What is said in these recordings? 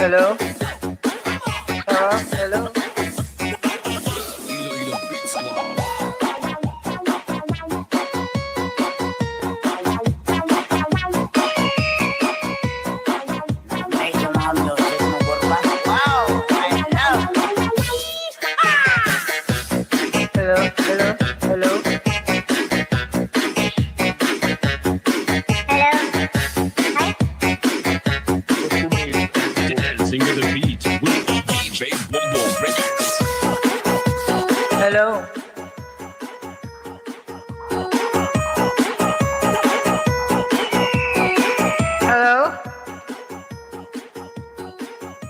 Hello? Hello? Ay, yung mga music mo, Burba. Wow! I love! Hello? Hello? Hello? Dancing to the beat with DJ Boom Boom Records. Hello? Hello?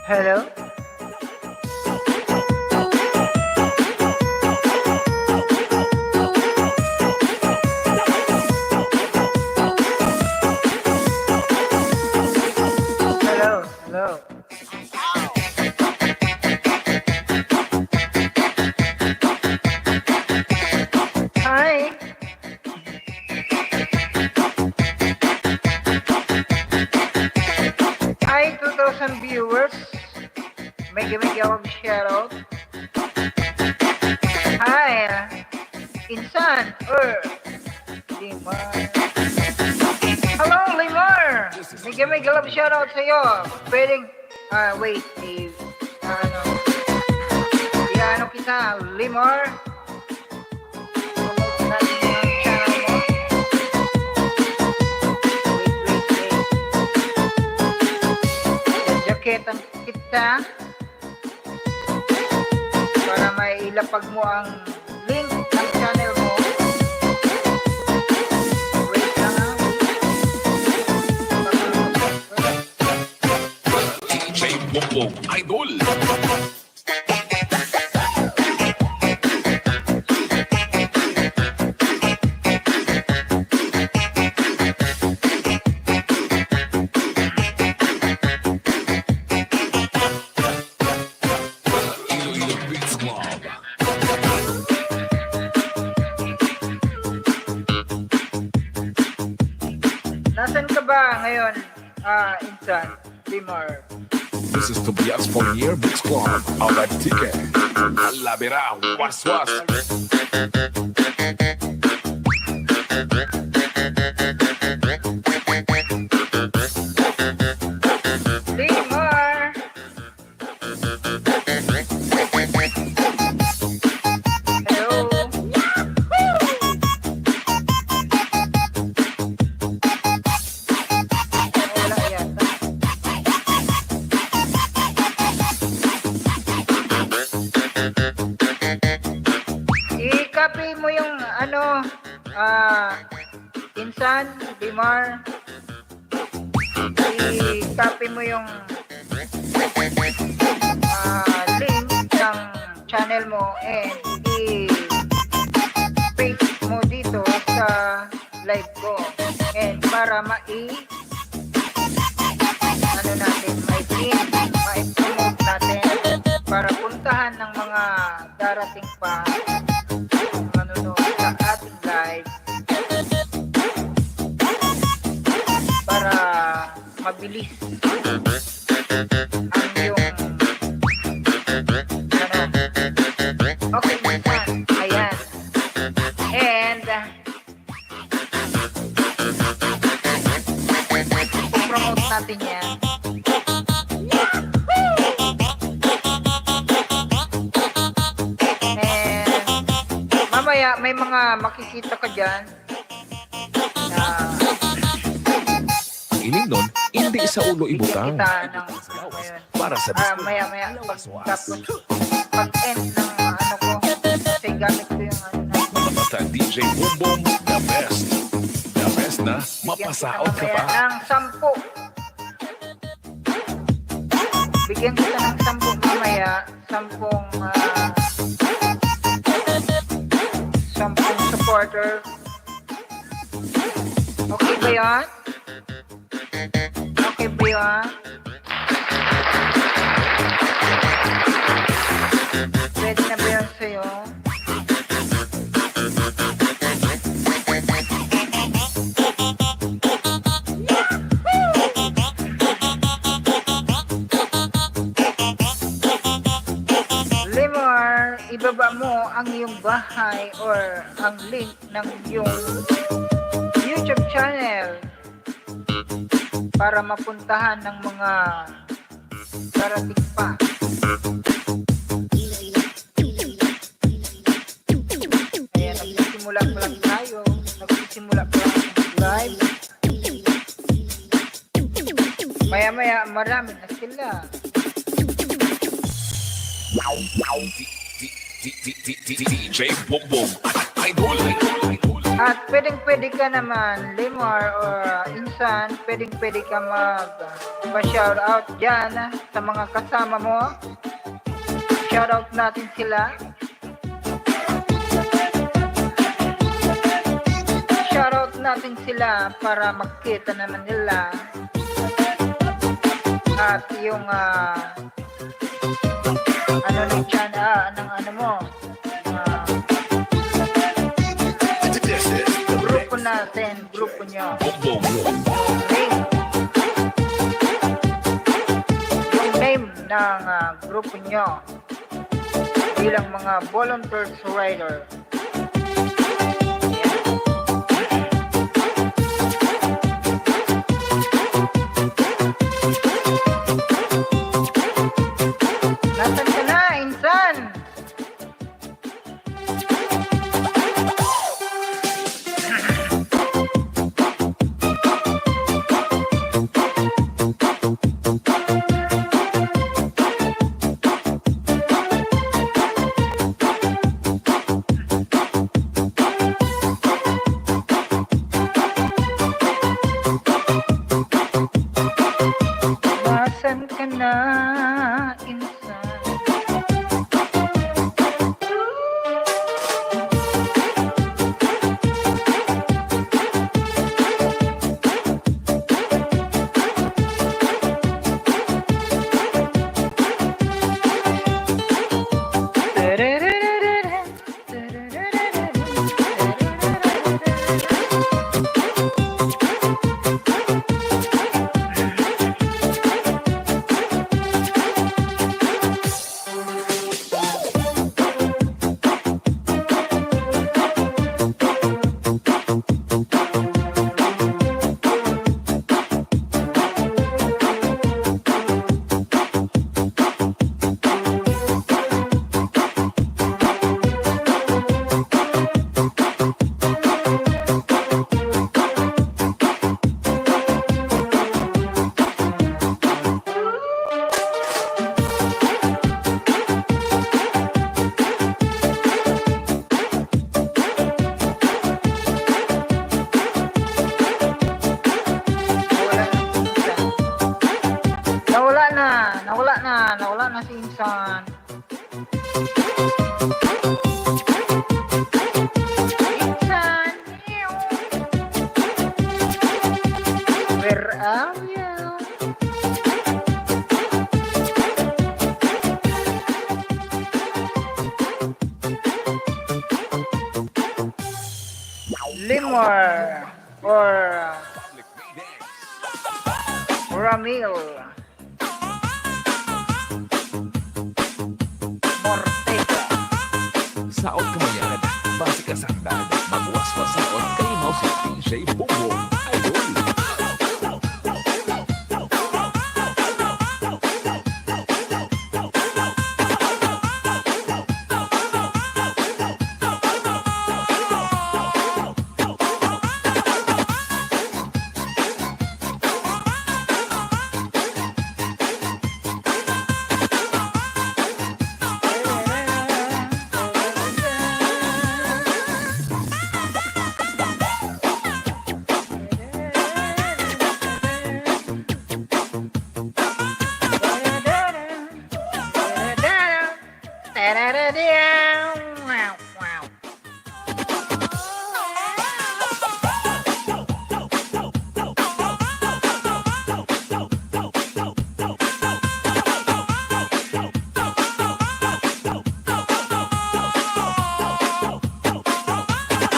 Hello? Hello? Hello? Hi. Hi, 2,000 viewers. Mega ako shoutout. Hi, Insan or Limar. Hello, Limar. Mega love shoutout sa'yo. Pwedeng, wait, ano kita, Limar. Promote natin yung channel mo. Wait. Jaketan kita para may ilapag mo ang link ng channel mo. Wait lang ha. DJ Boom Boom Idol. Iloilo Beats Club. Nasaan ka ba ngayon, Insan? Limar. This is Tobias Fournier Beats Club. Ahora el ticket. La verá, was was. Limar! Hello? Wala yata. I-copy mo yung Insan, Limar. I-copy mo yung link ng channel mo and i-paste mo dito sa live ko and para mai-promote natin para puntahan ng mga darating pa manonood sa ating live para mabilis ang iyong okay minsan ayan and promote natin yan and mamaya may mga makikita ka dyan na Ining nun, hindi sa ulo ibutang. kita ng ngayon. Para sa Maya tapos pag-end ng ko kasi gamit ko yung basta DJ Boom Boom, the best. The best na, mapasaot ka pa. ng 10. Bigyan kita ng 10 mamaya, 10 supporter. Okay ba yan? Okay ba yan? Pwede na ba yan sa'yo? ang iyong bahay or ang link ng iyong YouTube channel para mapuntahan ng mga darating pa. Ayan, nagsisimula pa lang tayo. Nagsisimula pa lang live. Maya-maya marami na sila. DJ Boom Boom Idol. At pwedeng-pwede ka naman, Limor or Insan, pwedeng-pwede ka mag-shoutout dyan sa mga kasama mo. Shoutout natin sila. Shoutout natin sila para makita naman nila. At yung ano ni Chan, ano mo, grupo natin, grupo nyo. Boom Boom. Yung name ng grupo nyo bilang mga volunteers rider. Nasaan ka na, Insan? Nasaan ka na, Insan? Nawala na si Insan. Insan, where are you? Limor or Ramil Mortega. Saot kamayan, basi ka sandad, magwas pa saot, kayo mo si DJ Boom Boom Idol.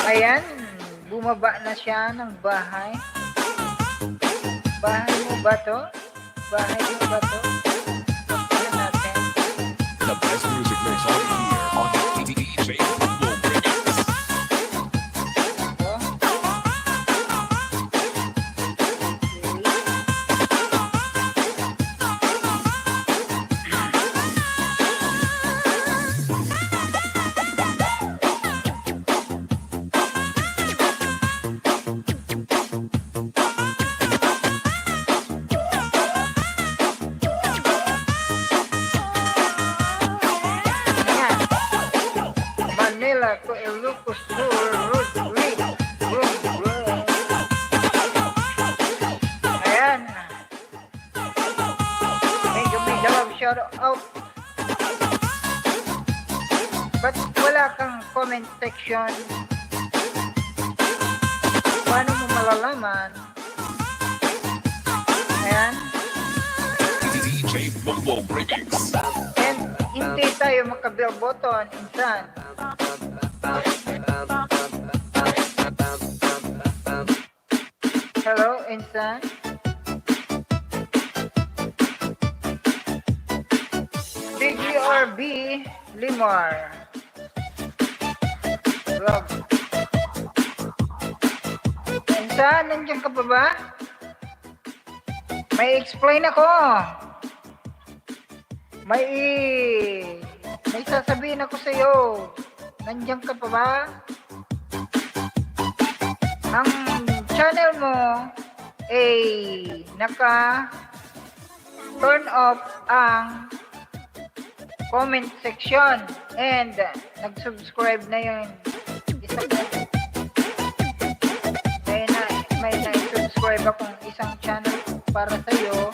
Ayan, bumaba na siya ng bahay. Bahay mo ba to? Bahay mo ba to? Tignan natin. The best music mix on here on DJ DJ Bongbong Remix. Ayan. Manila to Ilocos Sur, Road Reed. Ayan. Mega love shout out. Ba't wala kang comment section? Paano mo malalaman? Ayan. DJ Bongbong Remix. And hindi tayo maka-bell button, insan. Hello, insan. DGRB Limar. Rob. Insan, nandiyan ka pa ba? May explain ako. May sasabihin ako sa iyo. Nandiyan ka pa ba? Ang channel mo ay naka turn off ang comment section and nag-subscribe na yun. May na-subscribe akong isang channel para sa iyo.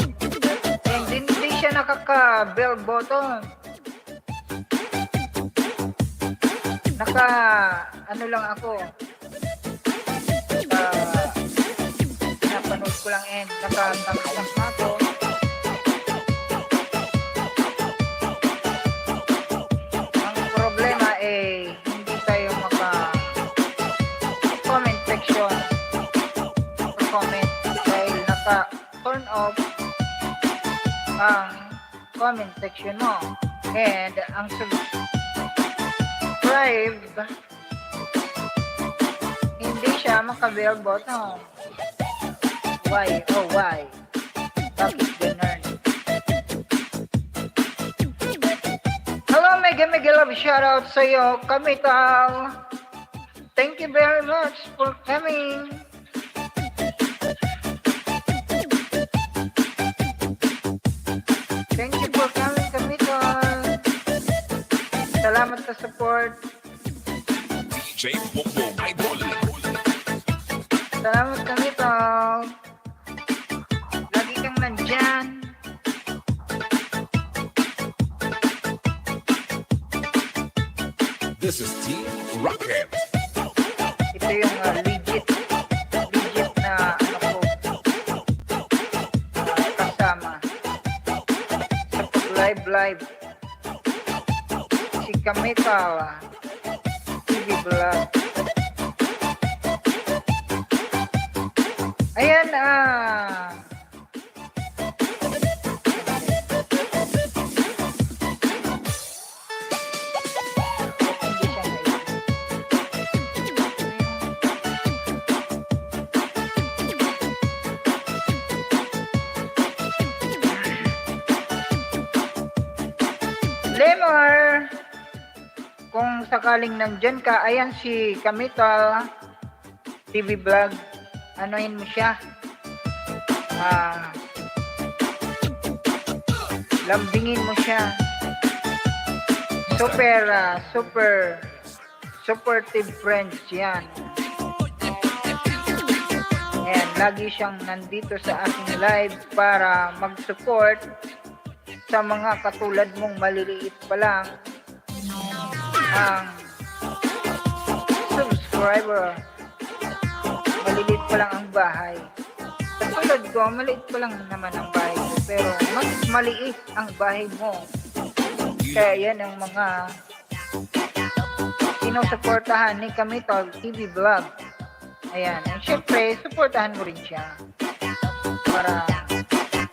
And hindi siya nakaka-bell button. Ano lang ako. Pinapanood ko lang and nakatangkap na ako. Ang problema hindi tayo comment section. Comment dahil naka-turn off ang comment section mo. And ang subscribe hindi siya maka-bell button. Why? Oh, why? Bakit ganun? Hello, mega love shoutout sa iyo, Kamital. Thank you very much for coming. Thank you for coming, Kamital. Salamat sa support. DJ Bongbong Idol. Salamat, Kamital. Lagi kang nandyan. This is Team Rocket. Ito yung legit na kasama sa pag-live si Kamital TV Vlog. Ayan, Lemar, kung sakaling nandyan ka, ayan si Kamital TV Vlog. Anuhin mo siya. Lambingin mo siya. Super supportive friends yan. Ayan, lagi siyang nandito sa aking live para mag-support sa mga katulad mong maliliit pa lang ang subscriber. Maliliit pa lang ang bahay. Katulad ko, maliit pa lang naman ang bahay ko, pero mas maliit ang bahay mo. Kaya yan ang mga sinusuportahan ni Kamital TV Vlog. Ayan, and syempre, supportahan mo rin siya para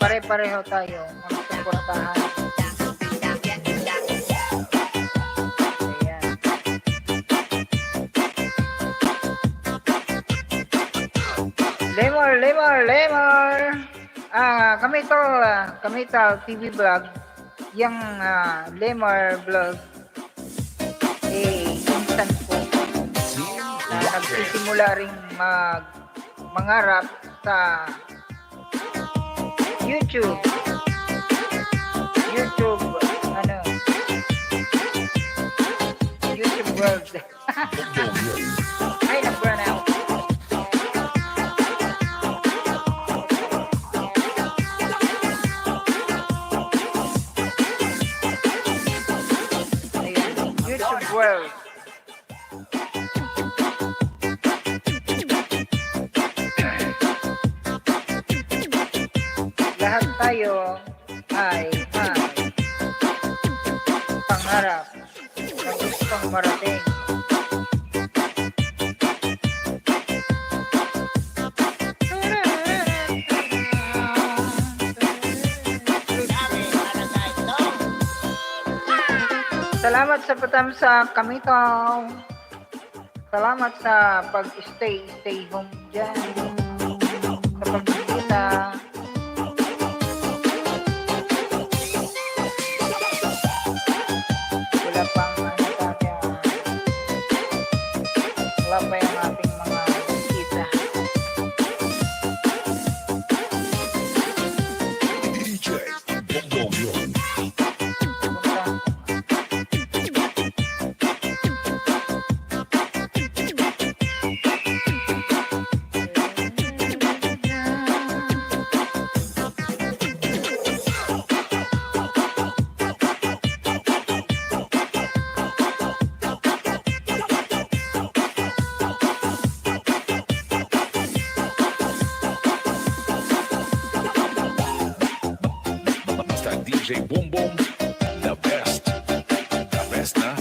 pare-pareho tayo magsuportahan. Ayan. Lemor. Kami to TV vlog. Yang Lemor vlog. Instant po. Na nagsisimula ring mangarap sa YouTube. YouTube world. Ay, nag-burn out. Ayan, YouTube world. Lahat tayo ay pangarap na gustong marating. Salamat sa patamsak kami to. Salamat sa pag-stay home dyan. Sa pagbisita. Wala pang wala pa yung ating mga bisita. DJ Bongbong. Basta DJ Bongbong, the best. The best na,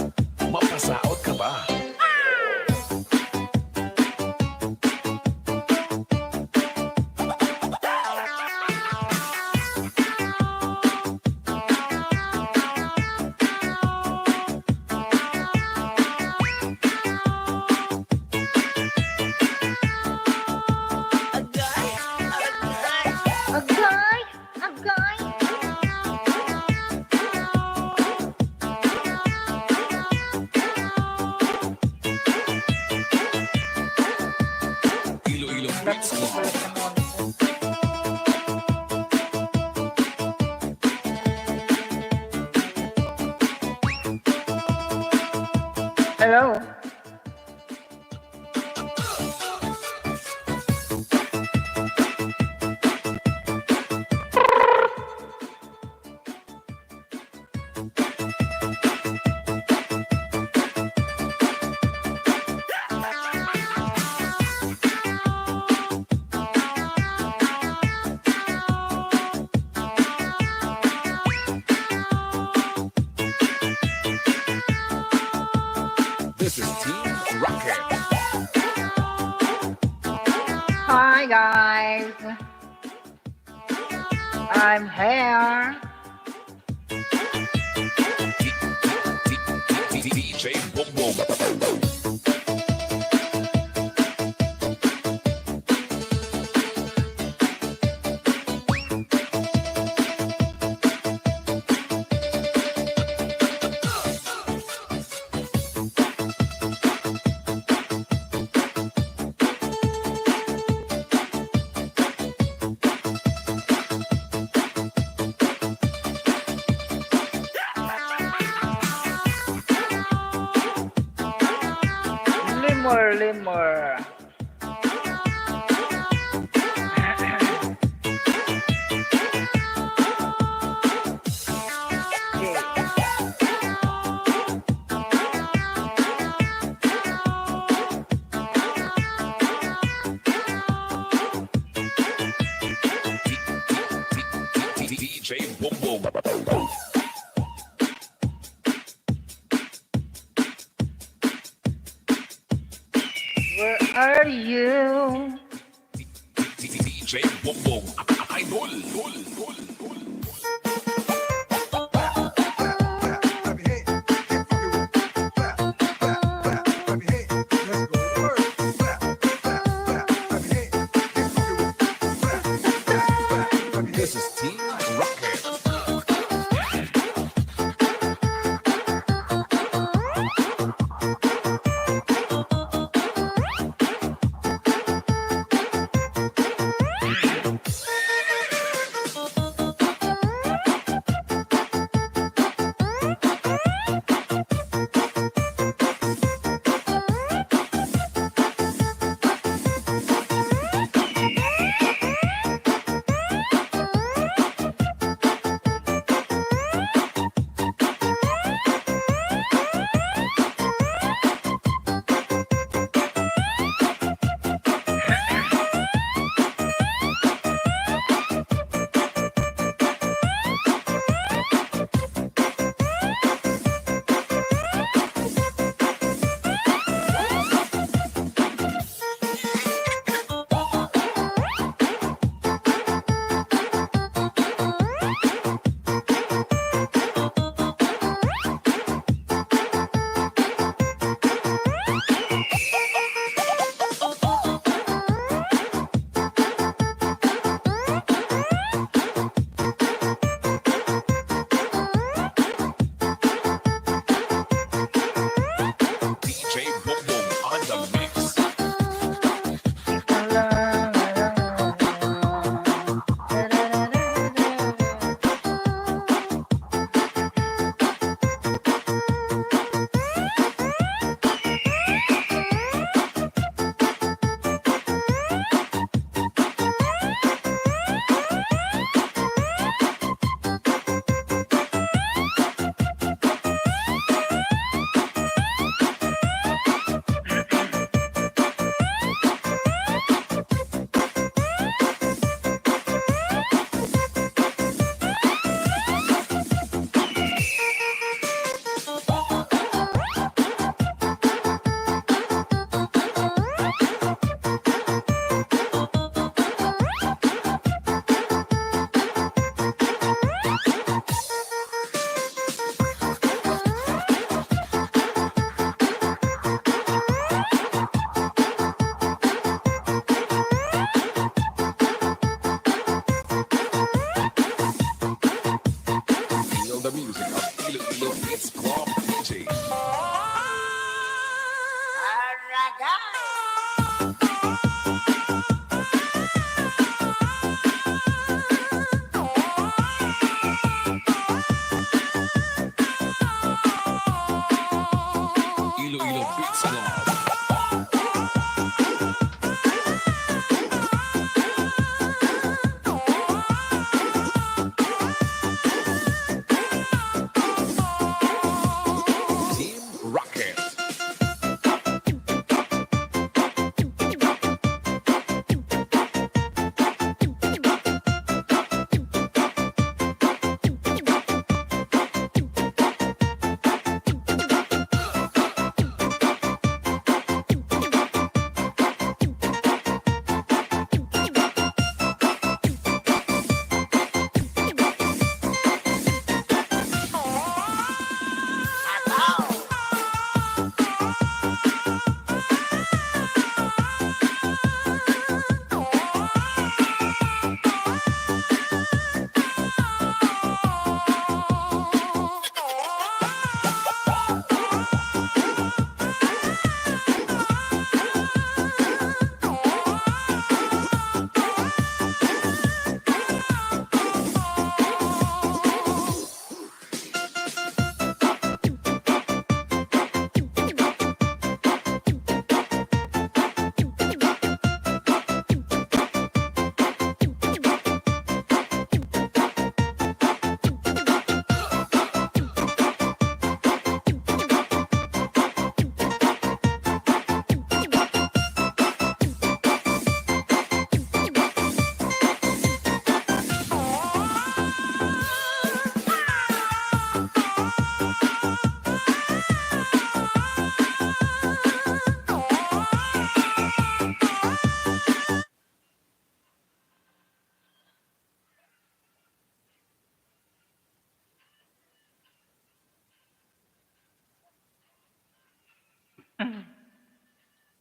mapasaot ka ba? Agay! Ilo-ilo Fritz mo. Hello? This is Team Rocket. Hi guys! I'm here. DJ Bongbong. Lemor. DJ Bongbong. Where are you? DJ Bongbong. Idol. This is Team Rocket. DJ Boom Boom on the mix. Feel the music of Iloilo Beats Club DJ. Iloilo Beats Club. Team Rocket.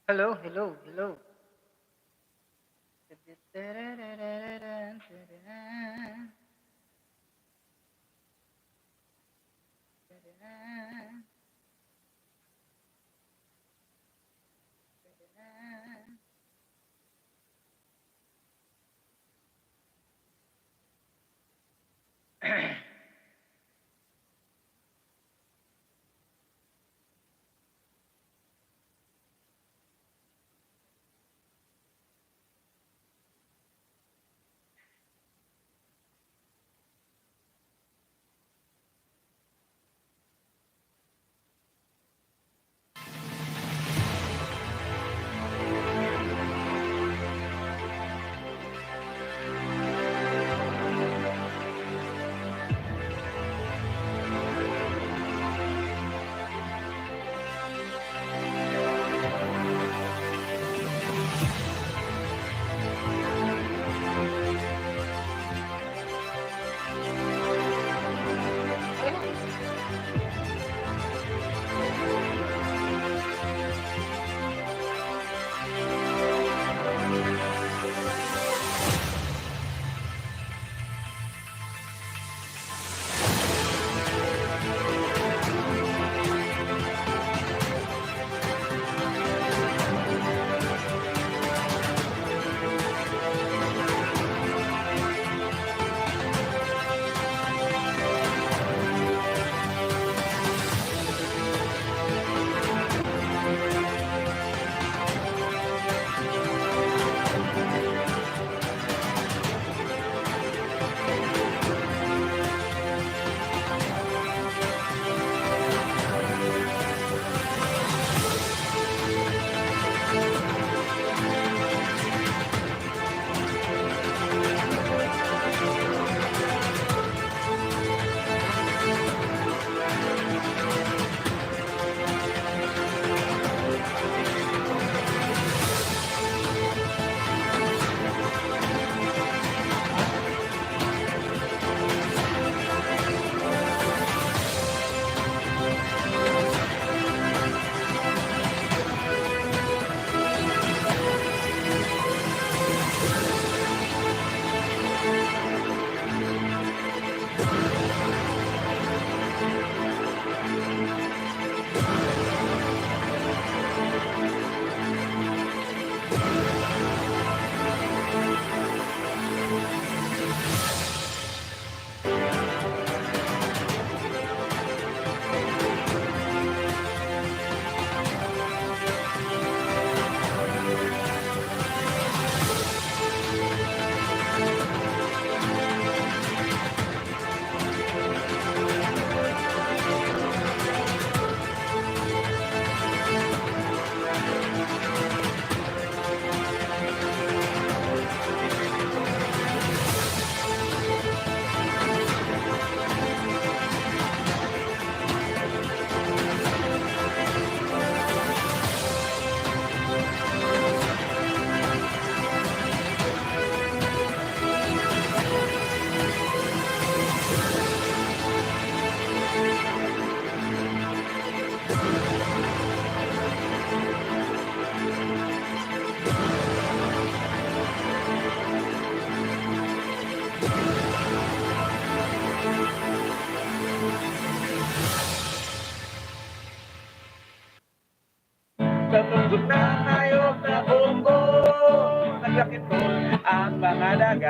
Hello, hello, hello.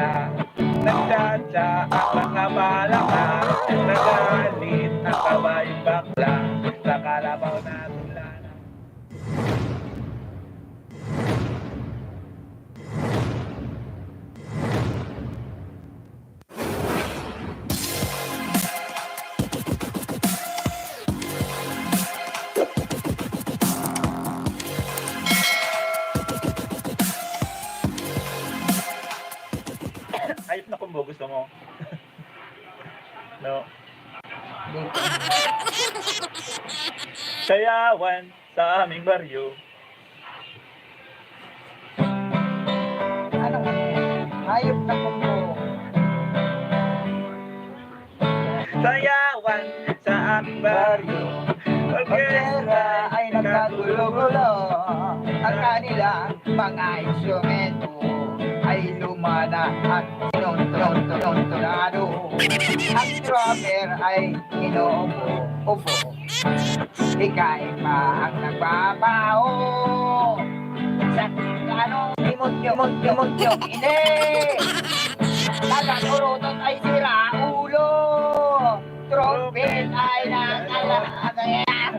pala, nagtsatsa ang mga balaka, nagalit ang kabayong bakla, sa kalabaw na tulanan. Ayop na kumbo, gusto mo? No? Sayawan sa aming baryo. Ano nga yan? Hayop na kumbo. Sayawan sa aming baryo. Pagkera ay nagkagulo-gulo. Ang kanilang mga instrumento ay lumana at sinuntunado. Ang drummer ay inuupo-upo. Ika'y pa ang nagbabaho. Sa limot yung ine. Tagaturutot ay sira ulo. Trumpet ay nakalakagayan.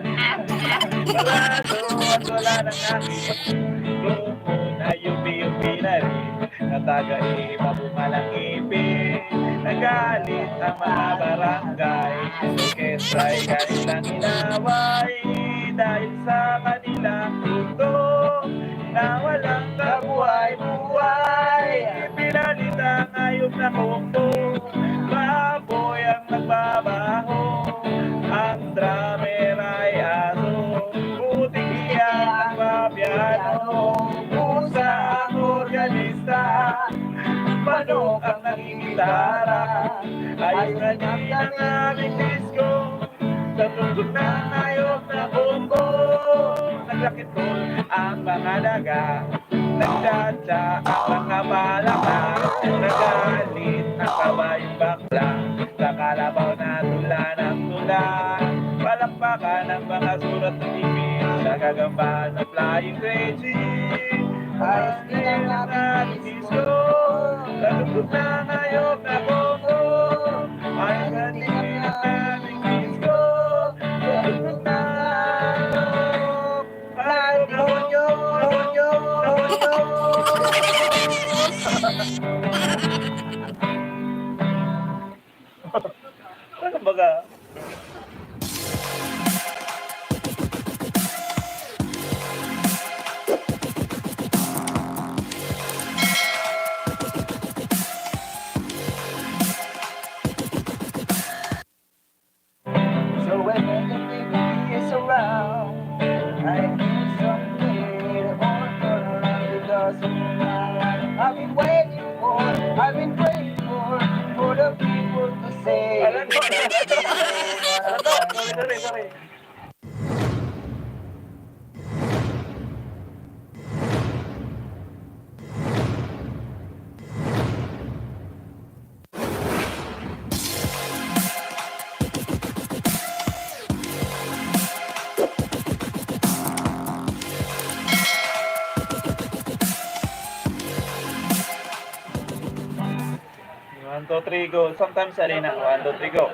Wala doon, wala nang aking grupo na yubi-yubi na rin. Nataga-iba bumalang ipin. Nagalit ang mga barangay. Orkestra'y kanilang inaway. Dahil sa kanilang tuto na walang kabuhay-buhay. Pinalita ngayong na kumbo. Baboy ang nagbabaho. Ang drummer ay aso. Buting iyan ang papiano. Pusa ang organista. Manok ang nangingitara. Ayos na din ang aming disco. Sa tugtog ng ayok na bongo. Naglakit ko ang mga daga. Nagtsatsa ang mga balaka. Nagalit ang kabayong bakla. Sa kalabaw na tula ng tula. Palakpakan ang mga surat ng ibig. Sa gagambahan ng flying crazy. Ayos din ang aming disco. Sa tugtog ng ayok na bongo. Ayos na din ang aming disco. Sa tugtog ng ayok. Ay, Ronyo, Ronyo, Ronyo. Ano baga? So when everything is around, I need something to hold on because I've been waiting for, I've been waiting for the people to say. Alam ko, sorry. One, two, three, go. Sometimes, Alina. 1, 2, 3, go.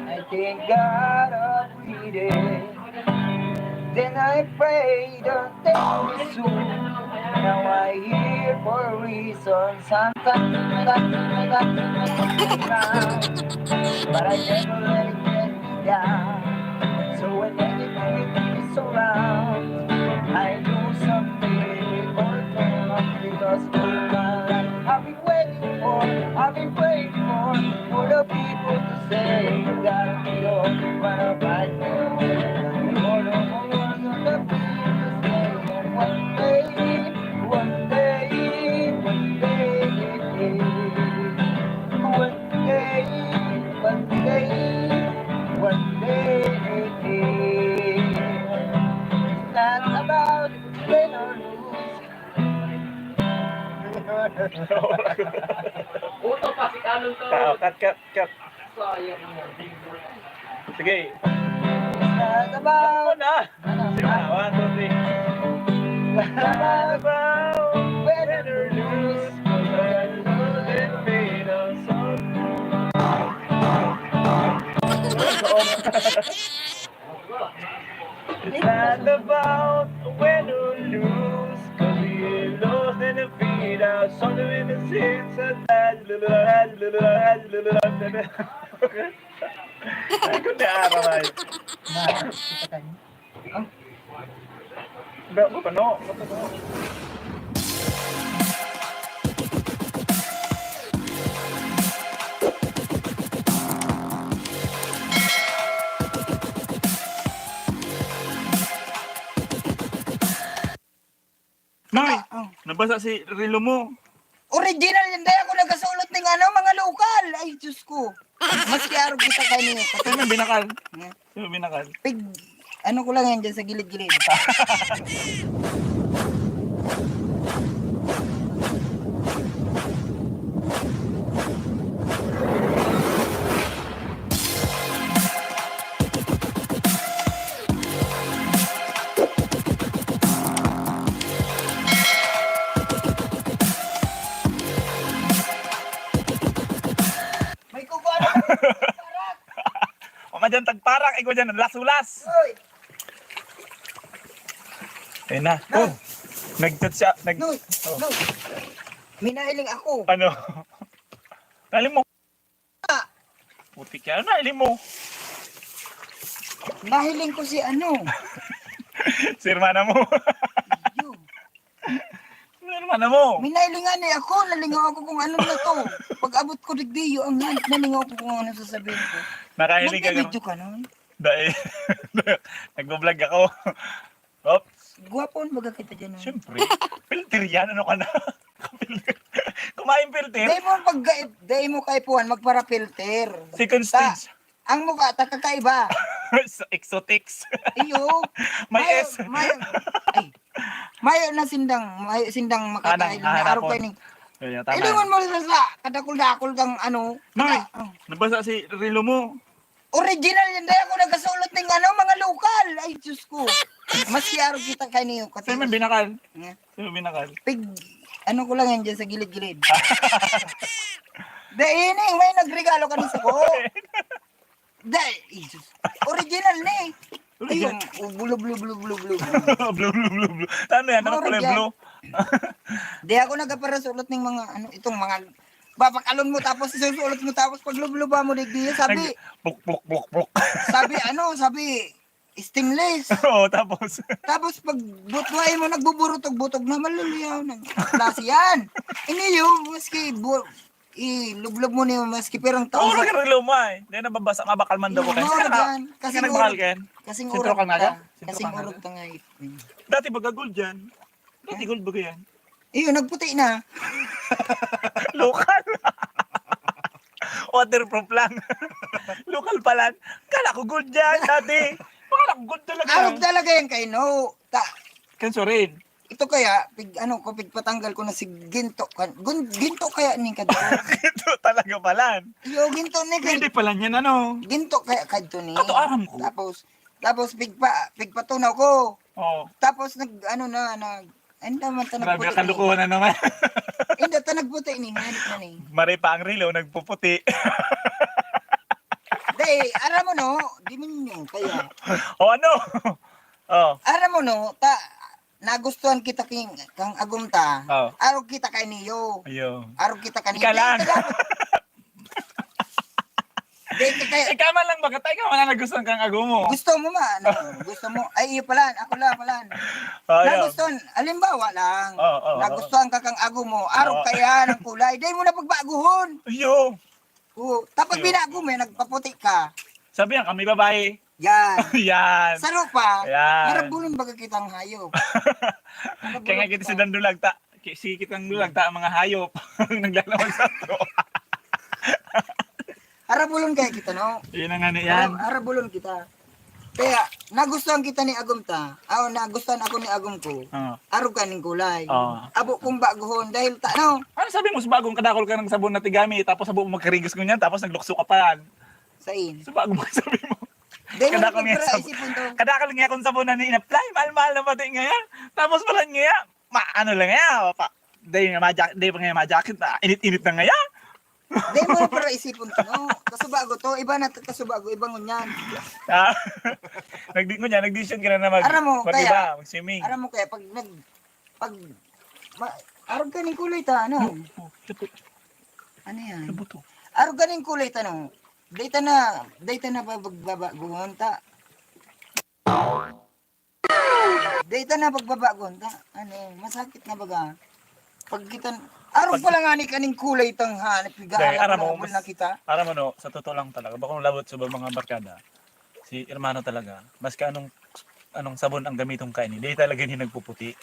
I thank God of reading. Then I pray, don't take me soon. Now I hear for a reason. Sometimes but I never let it get me down. So when everything is around, I do something for because I've been waiting for the people to say you gotta be on what about you. You're the people to say one day, one day, one day, one day, one day, one day. It's not about win or lose. Uto pa si Kalong to. Cut. Sayang mo. Sige. It's not Ano about na? Sige na. 1, 2, 3. not about win or lose, 'cause I lose and fade on some. It's not about win or lose, 'cause we lost and defeat our something in the sense of that. Ay, kundi araw ay. Ba't ano? Noy, nabasa si relo mo. Original, hindi ako nagasulot ng ano, mga lokal. Ay, Diyos ko. Maski araw kita kayo niyo. Sino may binakal? Sino may binakal? Pig, ano ko lang yan dyan sa gilid-gilid. May kukuha na O nga dyan, tagparak. Ikaw dyan, lasulas. Hoy, Ayun na. Oh, nag-chat siya. Noy, Noy. Minahiling ako. Ano? Nalim mo. Ah. Putik yan. Nalim mo. Nahiling ko si ano. Si hermana mo. Yun. Si hermana mo. Minahilingan eh ako. Nalingaw ako kung ano na to. Pag abot ko digdiyo, ang nalingaw ko kung ano sasabihin ko. Nakahiling ka. Nagbe-video ka nun? Dahil, nagbablog ako. Oops. Gwapon baga kita dyan. No? Siyempre. Filter yan. Ano ka na? Kumain filter. Day mo kay Puan, magpara filter. Second stage. Ang mukha, kakaiba. Exotics. Iyo. May S. Mayo na sindang makakain. Hanap Araw po. kayo ning. Ayan, tama. Ilingon mo sa kadakul-dakul kang ano. Noy, Oh. nabasa si relo mo. Original, hindi ako nagasulot ng ano, mga lokal. Ay, Diyos ko. Maski araw kita kayo niyo. Sino may binakal? Yeah. Sino may binakal? Pig, ano ko lang yan dyan sa gilid-gilid. Ining, may nagregalo ka sa ko. Jesus. Original ni. Ayun, blue. blue, blue, blue. Ano yan? Ano Mga kulay ragyan. blue? Di ako nagaparasulot ng mga, ano, itong mga, babakalon mo tapos isusulot mo tapos pag lubluba mo digdi, sabi, Puk. sabi, stingless. Oo, tapos. Tapos pag butwain mo, nagbuburutog-butog na maluluyaw ng klase yan. Iniyo, maski, ilublob mo niyo, maski perang Oo, taon. relo mo ay. Hindi na babasa nga bakal man daw ko. Kasi nagbakal ka yan. Kasing Sintro urog ka nga ka. yan? Sintro Kasing ka nga urog ka nga. Dati baga gold yan. Dati gold baga yan. Iyo, nagputi na. Local. Waterproof lang. Local pala. Kala ko gold yan dati. Kala ko gold talaga. Arog talaga yan kay no. Kanso rin. Ito kaya, patanggal ko na si ginto. Ginto kaya ni kadto. Ito talaga pala. Iyo, ginto ni kay. Hindi pala yan ano. Ginto kaya kadto ni. Ato aram ko. Tapos pigpatunaw ko. Oo. Tapos ano naman ta Grabe nagputi. ka kalukuhan na naman. Hindi ta nagputi ni, hanip na ni. Maray pa ang relo, nagpuputi. Day, aram mo no, di man yun kaya. O ano? Oh. Aram mo no, nagustuhan kita kang agumta. Oh. Araw kita kay niyo. Ayun. Araw kita kaniyo. Ika lang. Kaya, Ikaw man lang baga, ikaw man lang nagustuhan kang ago mo. gusto mo gusto mo. Ay, iyo pala, ako lang. Oh, ayun. Nagustuhan, alimbawa lang. Oo. Nagustuhan ka kang ago mo. Araw kaya ng kulay. Day mo na pagbaguhon. Ayun. Oo. Tapos binago mo, nagpaputi ka. Sabi yan, kami babae. Yan. Yan. Saro pa. Yan. Harabulin baga kitang hayop. Kaya nga kita si Dandulag ta. Si kitang dulag ta ang mga hayop. Naglalawag sa to. Harabulon kaya kita, no? Yan ang ano yan. Harabulon kita. Kaya, nagustuhan kita ni Agumta. Nagustuhan ako ni Agum ko. Oo. Araw ka ng kulay. Oo. Abo kong baguhon. Dahil no? Ano sabi mo sa bagong kadakol ka ng sabon na tigami tapos sabon mo magkarigos ko niyan tapos naglukso ka pa yan. Sain. Sa bagong mo sabi mo. Dahil mo Kada ko na nga sa isipon to. kada ko nga kung sabunan ni in-apply, mahal-mahal na pati ngayon. Tapos pala nga, ano lang nga, pa. Day pa nga ma-jacket, init-init na nga. Dahil mo na para isipon to. No? Kasubago to. Iba na kasubago. Ibang ngunyan. Ah, nag-decision ka na Aram mo, kaya- mag-swimming. Aram mo kaya arog ka ng kulay ta, ano? Ano yan? Ano to? Arog ka ng kulay ta, no? Data na pagbabaguhan ta. Data na pagbabaguhan ta. Ano, masakit na baga. Pag kita, arog pala nga ni kaning kulay tang hanap. Dahil, aram mo, na kita. Para mo no, sa totoo lang talaga, bakong labot sa mga barkada, si Hermano talaga, maski anong sabon ang gamitong kainin, di talaga hindi nagpuputi.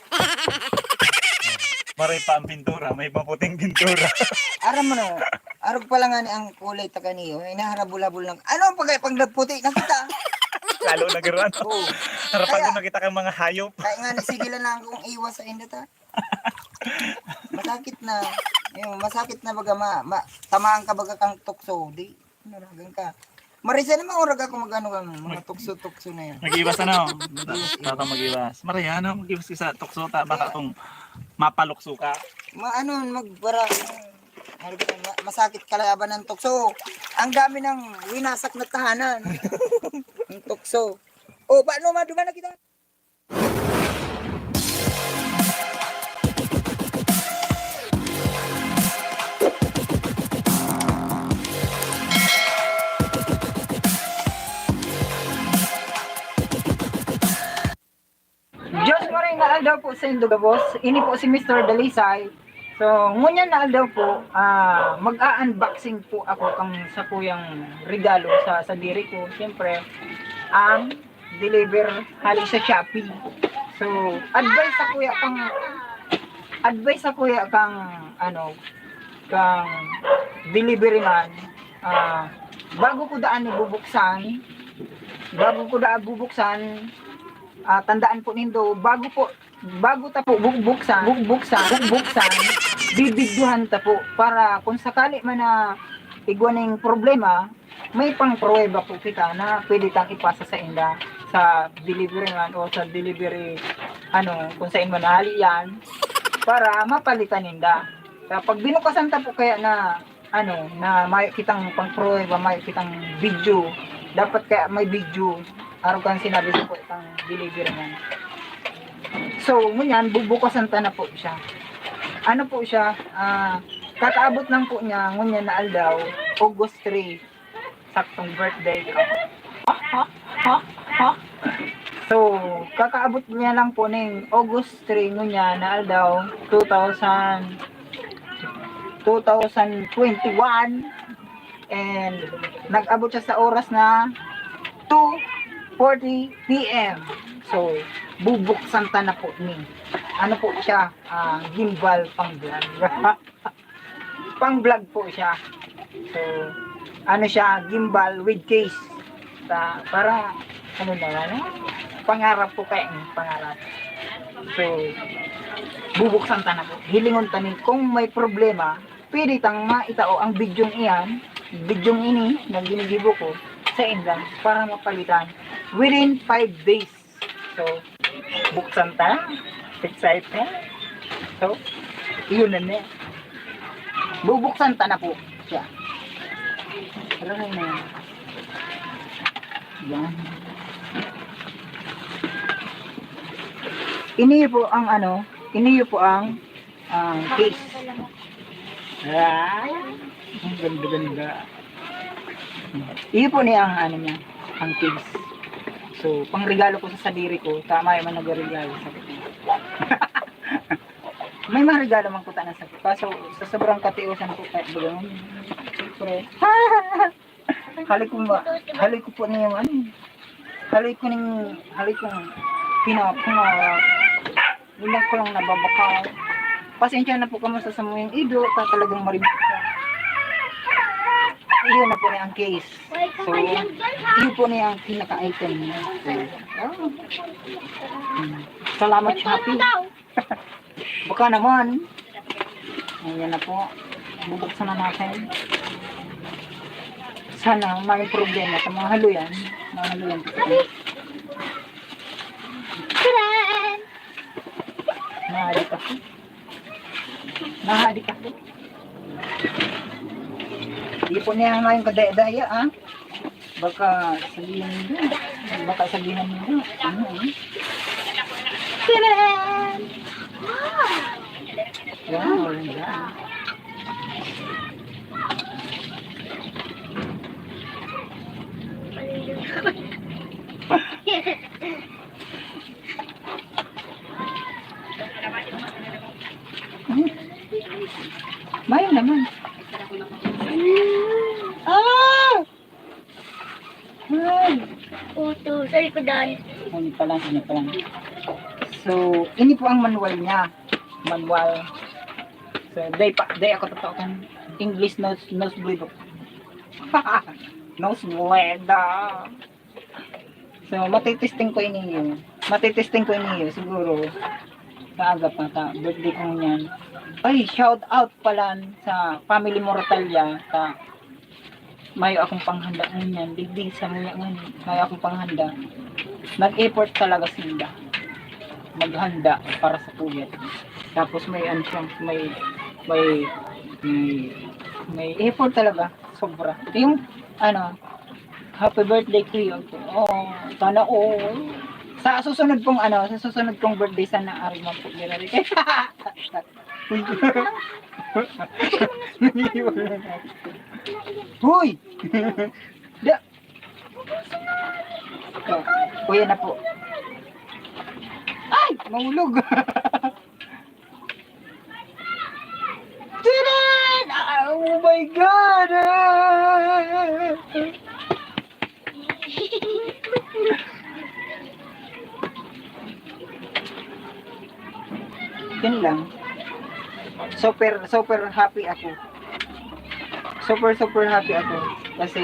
Maray pa ang pintura, may paputing pintura. Aram mo no, arog pala nga ni ang kulay ta kaniyo. Inaharabulabol lang. Ano pag nagputi nakita? Lalo na gano'n. Oo. Harapan ko Kaya- nakita kang mga hayop. Kaya nga nasigilan lang akong iwas sa inda ta. Masakit na. Yung masakit na baga tamaan ka baga kang tukso. Di, naragan ka. Marisa naman urag ako magano kang mga tukso-tukso na yan. Mag-iwas ano? Tata mag-iwas. Maray, ano? Mag-iwas ka sa tukso ta. Baka kung mapalukso ka. Ano, magbara. Masakit kalaban ng tukso. Ang dami ng winasak na tahanan. Ang tukso. O, paano maduma na kita? Diyos mo rin naal daw po sa Induga Boss. Ini po si Mr. Dalisay. So, ngunyan naal daw po, mag-a-unboxing po ako kang sa kuyang regalo sa diri ko. Siyempre, ang deliver hali sa Shopee. So, advice sa kuya kang kang delivery man, bago ko daan bubuksan, tandaan po nindo, bago ta po bubuksan, bibidyohan ta po para kung sakali man na igwaning problema, may pang-pruweba po kita na pwede tang ipasa sa inda sa delivery man o sa delivery kung saan man nahali yan para mapalitan ninda. Pag binukasan ta po kaya na na may kitang pang-pruweba, may kitang video, dapat kaya may video araw kan sinabi ko po itang delivery man. So, ngunyan, bubukasan ta na po siya. Ano po siya, kakaabot lang po niya, ngunyan na aldaw, August 3, saktong birthday ko. So, kakaabot niya lang po ng August 3, ngunyan na aldaw, 2021, and nag-abot siya sa oras na 2:40 p.m. So, bubuksan ta na po ni. Ano po siya? Gimbal pang vlog. Pang vlog po siya. So, ano siya? Gimbal with case. Para, pangarap po kayo. Pangarap. So, bubuksan ta na po. Hilingon ta ni. Kung may problema, pwede tang maitao ang bidyong iyan, bidyong ini, na ginigibo ko, sa indan para mapalitan within 5 days. So, buksan ta. Excited. So, yun na na. Bubuksan ta na po siya. Aray na yan. Yan. Iniyo po ang case. Ay, ang ganda-ganda. Iyo po niya niya, ang case. So, pangregalo ko sa sadiri ko, tama yung nag-regalo sa kanya. May mga regalo man ko ta na sa kaso sa sobrang katiusan ko kahit bagang siyempre. Halik ko po niya yung halik kong pinapang hindi ko lang nababakaw. Pasensya na po kamo sa samuyang ido, talagang marinig siya. Iyon na po niya ang case. So, iyon po niya ang pinaka-item niya. So, salamat Shopee. Baka naman. Ayan na po. Bubuksan na natin. Sana may problema sa mga haluyan. Nahalian ko. Nahadik ako. Nahadik ako. Di po niya nga yung kadaya-daya, ah. Baka sabihin nyo. Baka sabihin nyo. Ano, ah. Wow, yan. Mayo naman. Ah! Ay! Uto, sa likodan. Ano pa lang, ano pa lang. So, ini po ang manual niya. Manual. So, day ako totoo kan. English nosebleed. Nosebleed. So, matitesting ko ini. Matitesting ko ini siguro. Sa agap na ta. Birthday ko niyan. Ay, shout out pala sa family Mortalia. Sa mayo akong panghanda niyan. Digdig sa mga ngayon. Mayo akong panghanda. Nag-effort talaga sila. Maghanda para sa puyat. Tapos may ano siya, may effort talaga. Sobra. Ito yung ano, happy birthday to you. Oh, sana all. Sa susunod kong birthday sana ari man po nilari. Hoy! Da. Oh, kuya na po. Ay! Mahulog! Tiran! Oh my God! Yun lang. Super happy ako. Super happy ako. Kasi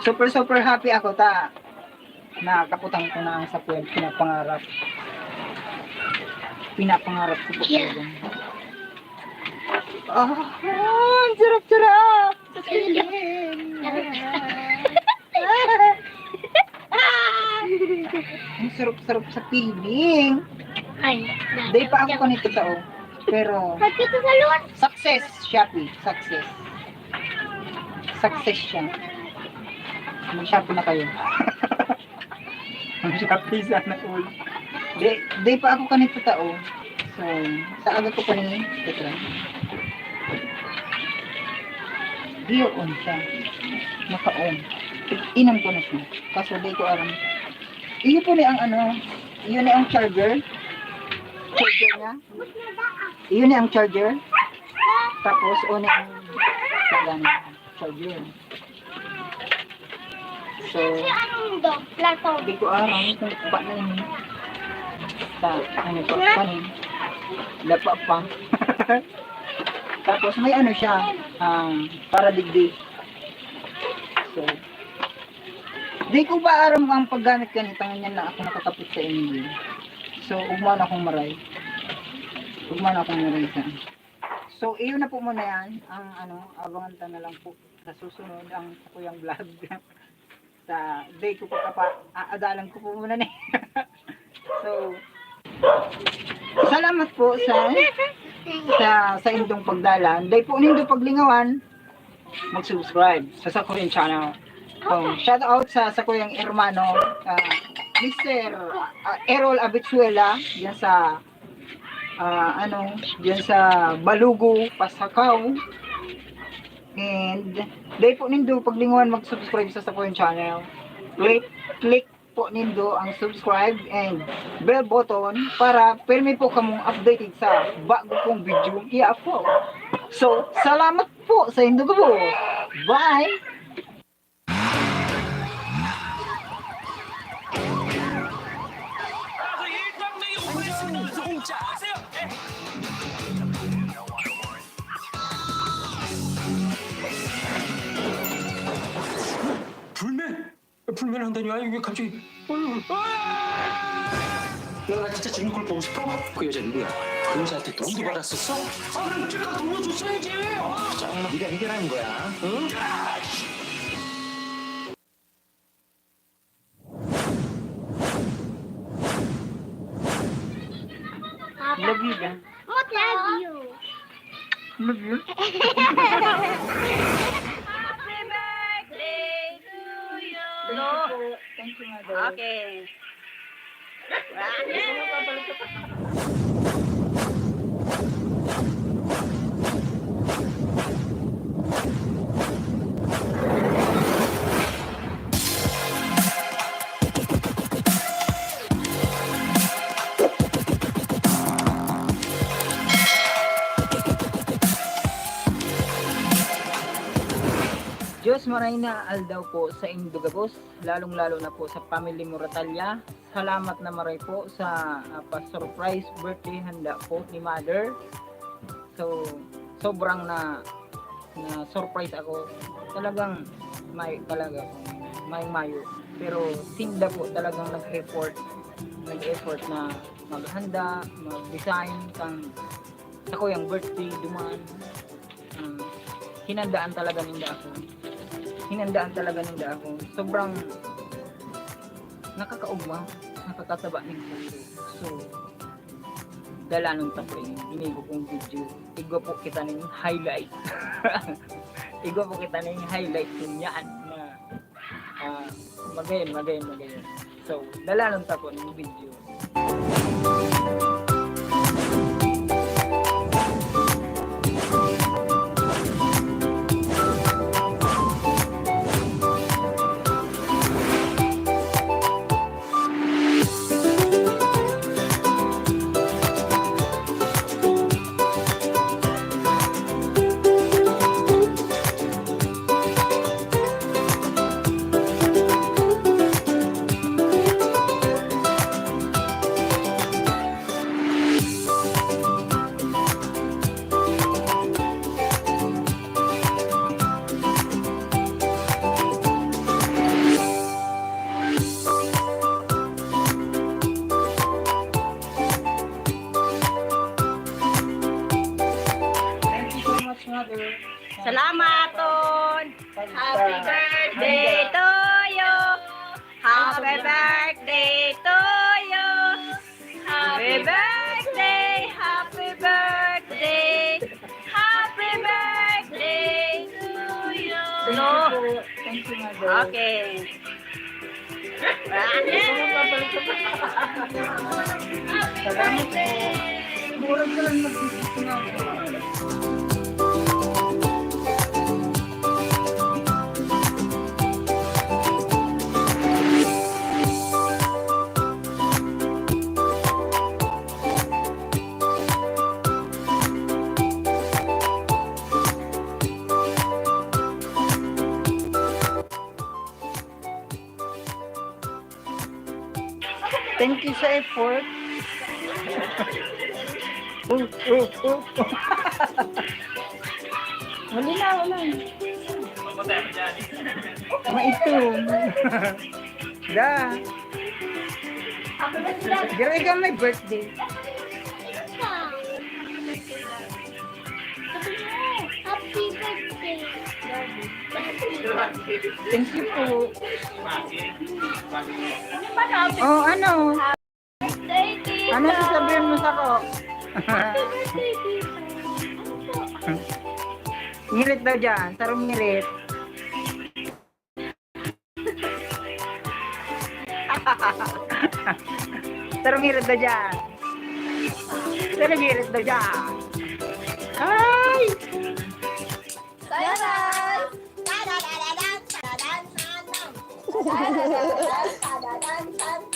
super happy ako nakakaputang ko na ang sa puwet, pinapangarap ko po Yeah. Sarap ang sarap sa piling. Ay, Day pa ako kanito tao, pero Sakit sa salon. success, Shopee, success siya. Mag-Shopee na kayo. Mag-Shopee sana all. Day pa ako kanito tao. So, sa aga ko pa ni Petra. Dio on siya. Naka-on. Inam ko na siya. Kaso day ko aram. Iyo po ni ang ano, iyo ni ang charger. Charger niya. Iyo ni ang charger. Tapos on ang charger. So, Si anong dog? Plato. hindi ko aram kung pa na yun. Ano pa, panin. Lapa pa. Tapos may ano siya, para digdig. So, di ko ba aram ang paggamit ganito, ganyan na ako nakatapos sa inyo. So, ugman akong maray sa. So, iyon na po muna yan. Ang abangan ta na lang po sa susunod ang kuyang vlog. Sa day ko po aadalan ko po muna na. So, salamat po sa indong pagdalan. Day po nindo paglingawan, mag-subscribe sa Sakurian channel. Shout out sa Sakuriang hermano, Mr. Errol Abitsuela, diyan sa diyan sa Balugo, Pasakaw. And day po nindo paglingawan mag-subscribe sa Sakurian channel. Click po nindo ang subscribe and bell button para permi po kamong updated sa bago kong video i-upload. So, salamat po sa inyong po. Bye! 불면한다니 이게 갑자기 너가 진짜 죽는 걸 보고 싶어? 그 여자 누구야? 그 여자한테 돈도 받았었어? 그럼 제가 돌려줬어야지. 짱나 네가 해결하는 거야. 응? Love you. Love you. Happy birthday to you. Thank you, mother. Okay. Diyos maray na aldaw po sa Indugabos, lalong-lalo na po sa family Moratalla. Salamat na maray po sa pa-surprise birthday handa po ni Mother. So, sobrang na surprise ako. Talagang may talaga mayo. Pero tinda po talagang nag-effort na maghanda, mag-design kang sa ko yung birthday duman. Hinandaan talaga ninda ako. Sobrang nakakaugma, nakakataba ng puso. So, dala nung tapoy, inigo kong video. Igwa po kita ng highlight. Igwa po kita ng highlight kung yan na magayon. So, dala nung tapoy ng video. Thank you so much, Mother. Salamat, Ton. Happy birthday to you. Happy birthday to you. Happy birthday, happy birthday. Happy birthday to you. Thank you, Mother. Okay. Salamat po. Murag ka lang mag-isip. Thank you sa effort. Wala na. Maitom. Da. Dire ka may birthday. Happy birthday. Thank you po. Oh, ano? Birthday, tita. Ano sasabihin mo sa ko? Happy birthday, tita. Ano po? Ngirit daw dyan. Tarong ngirit. Tarong ngirit daw dyan. Tarong ngirit daw dyan. Ay!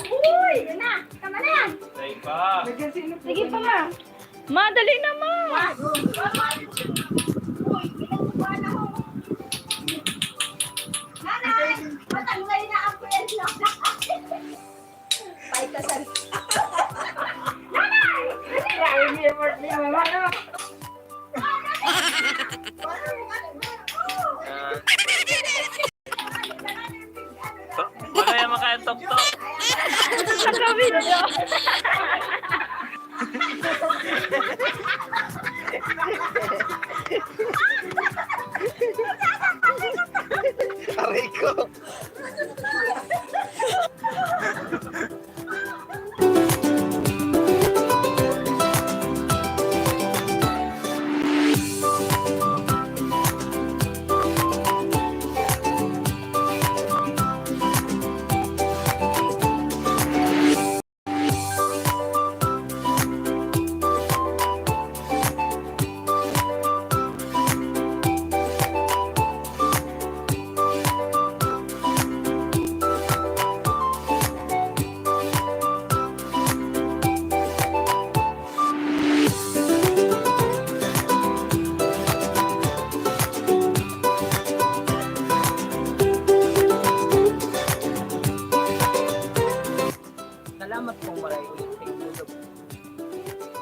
Uy, yun na. Tama na yan. Sige pa nga. Madali naman. Matangay na ang pwede. Paitasan. Happy birthday, mama. Ano? Wala yung makatok-tok.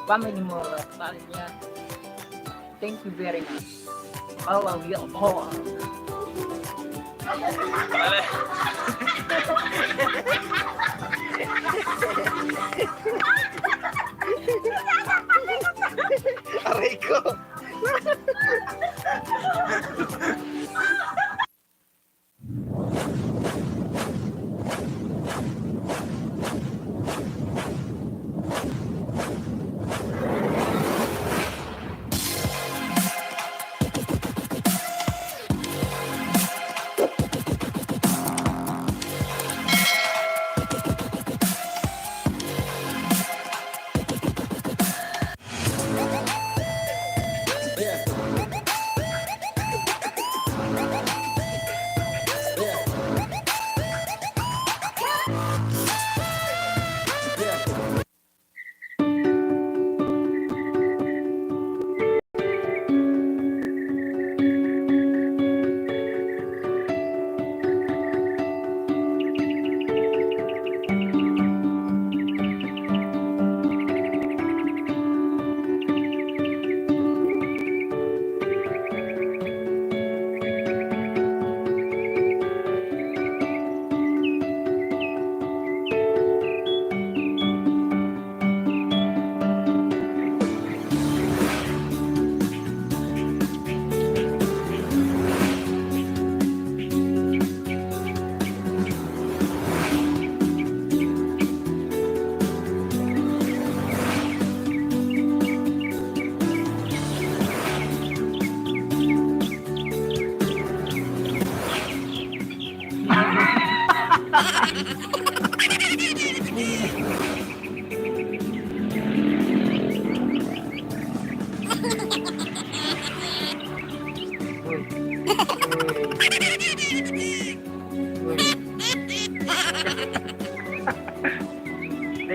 family Moratalya. Thank you very much. All of you all. Aray ko.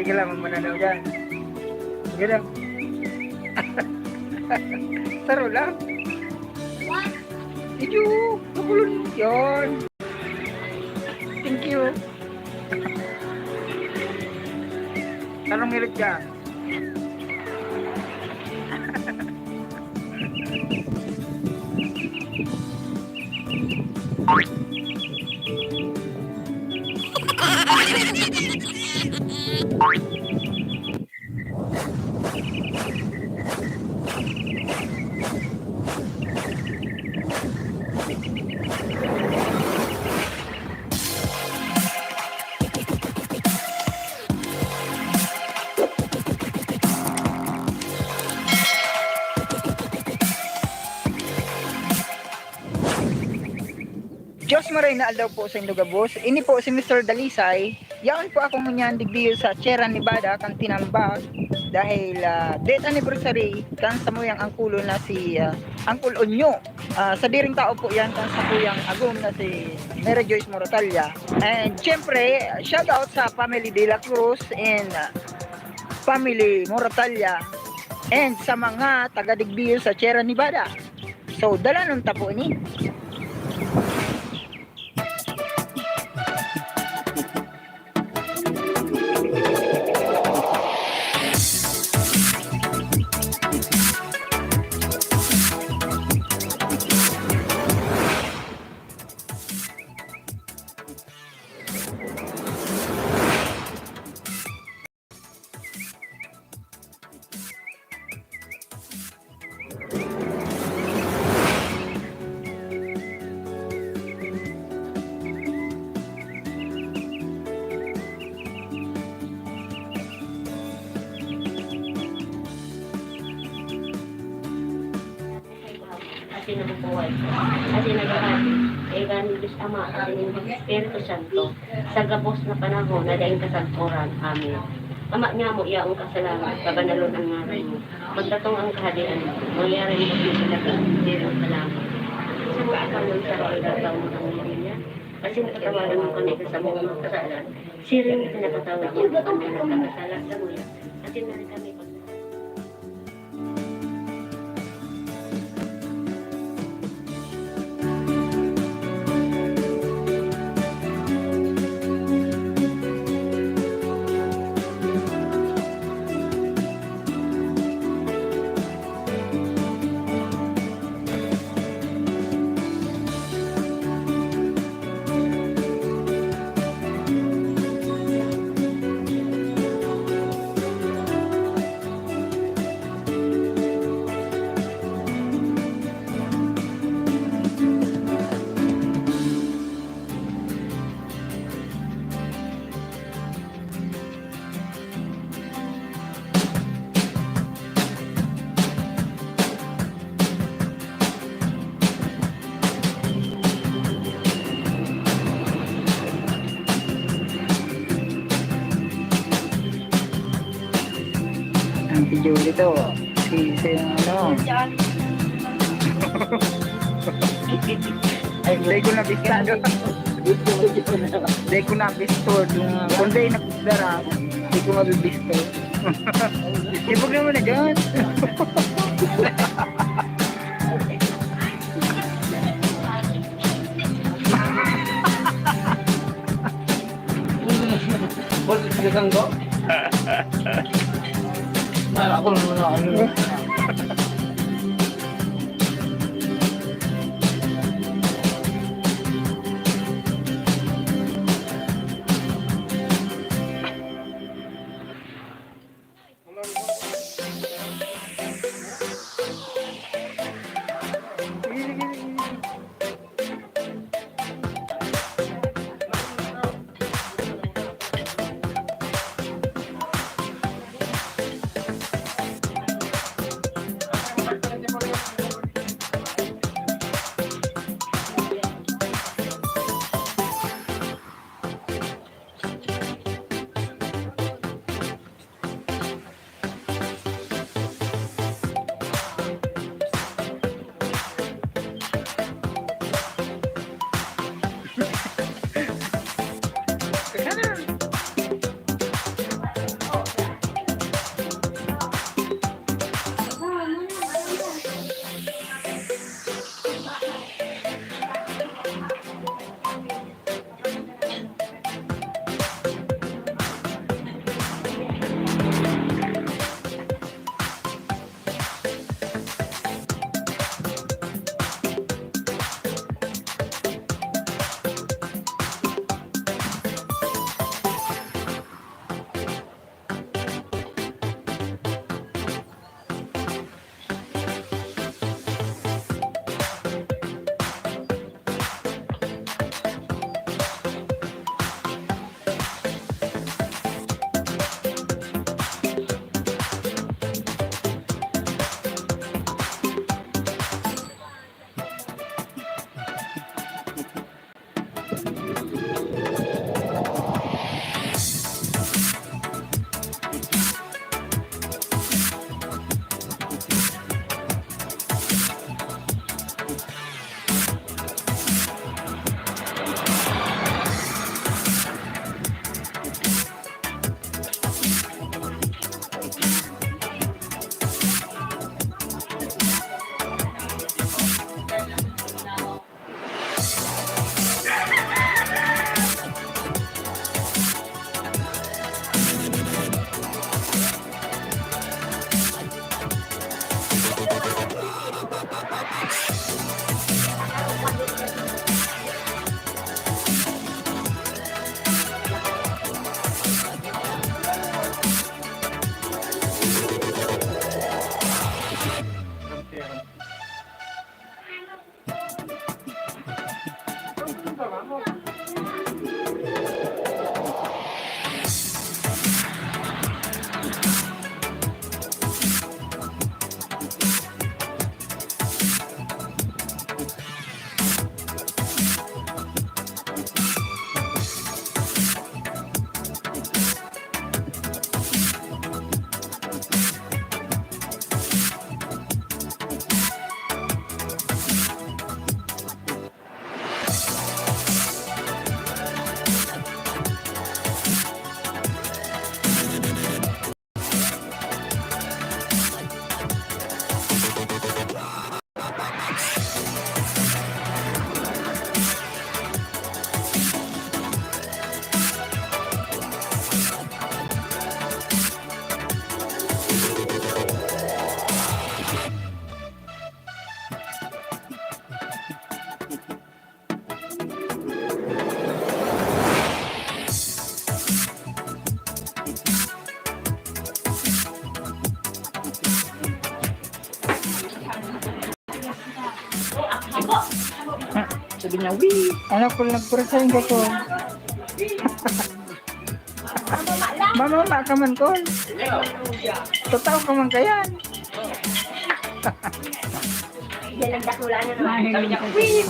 Sige lang, mananaw dyan. Sige lang. Saro lang. Iyo, kakulun yun. Thank you. Tarong ngilit dyan. Diyos maray na aldaw po sa Indogabos. Ini po si Mr. Dalisay. Yaon po akong manyan digdiyo sa Sierra Nevada kang tinambak dahil death anniversary kan sa muyang angkulo na si Uncle Onyo. Sa diring tao po yan kan sa kuyang agum na si Mary Joyce Moratalya. And syempre, shout out sa family De La Cruz and family Moratalya and sa mga taga-digdiyo sa Sierra Nevada. So, dala nun tapo ni. Kasi nabubuhay ko. Kasi nagkakati. Kaya ganun Diyos Ama at yung Espiritu Santo. Sa gabos na panahon na daing kasagpuran. Amen. Ama niya mo iyaong kasalanan. Kabanalon ang ngaran mo. Pagdatong ang kahadian mo. Mangyari mo sa talaga. Hindi ang salamat. Sa mga akalong sa rool gataw mo ang niya. Kasi nakatawaran mo kami sa mga kasalan. Siring pinakatawag niya ang mga nagkakasala sa muya. At tinari kami pag Ito, si ano. Ay, hindi ko na bistado. Hindi ko na bistod. Kung di nakudara, hindi ko mabibistod. Ibog naman na dyan. Bol, sigagang ko? Ako na ano. Sabi niya, wee! Anak ko, nagpurasahin ka ko. Mama ka man ko. Totoo ka man kayan. Yan ang dakula na naman. Sabi niya, wee!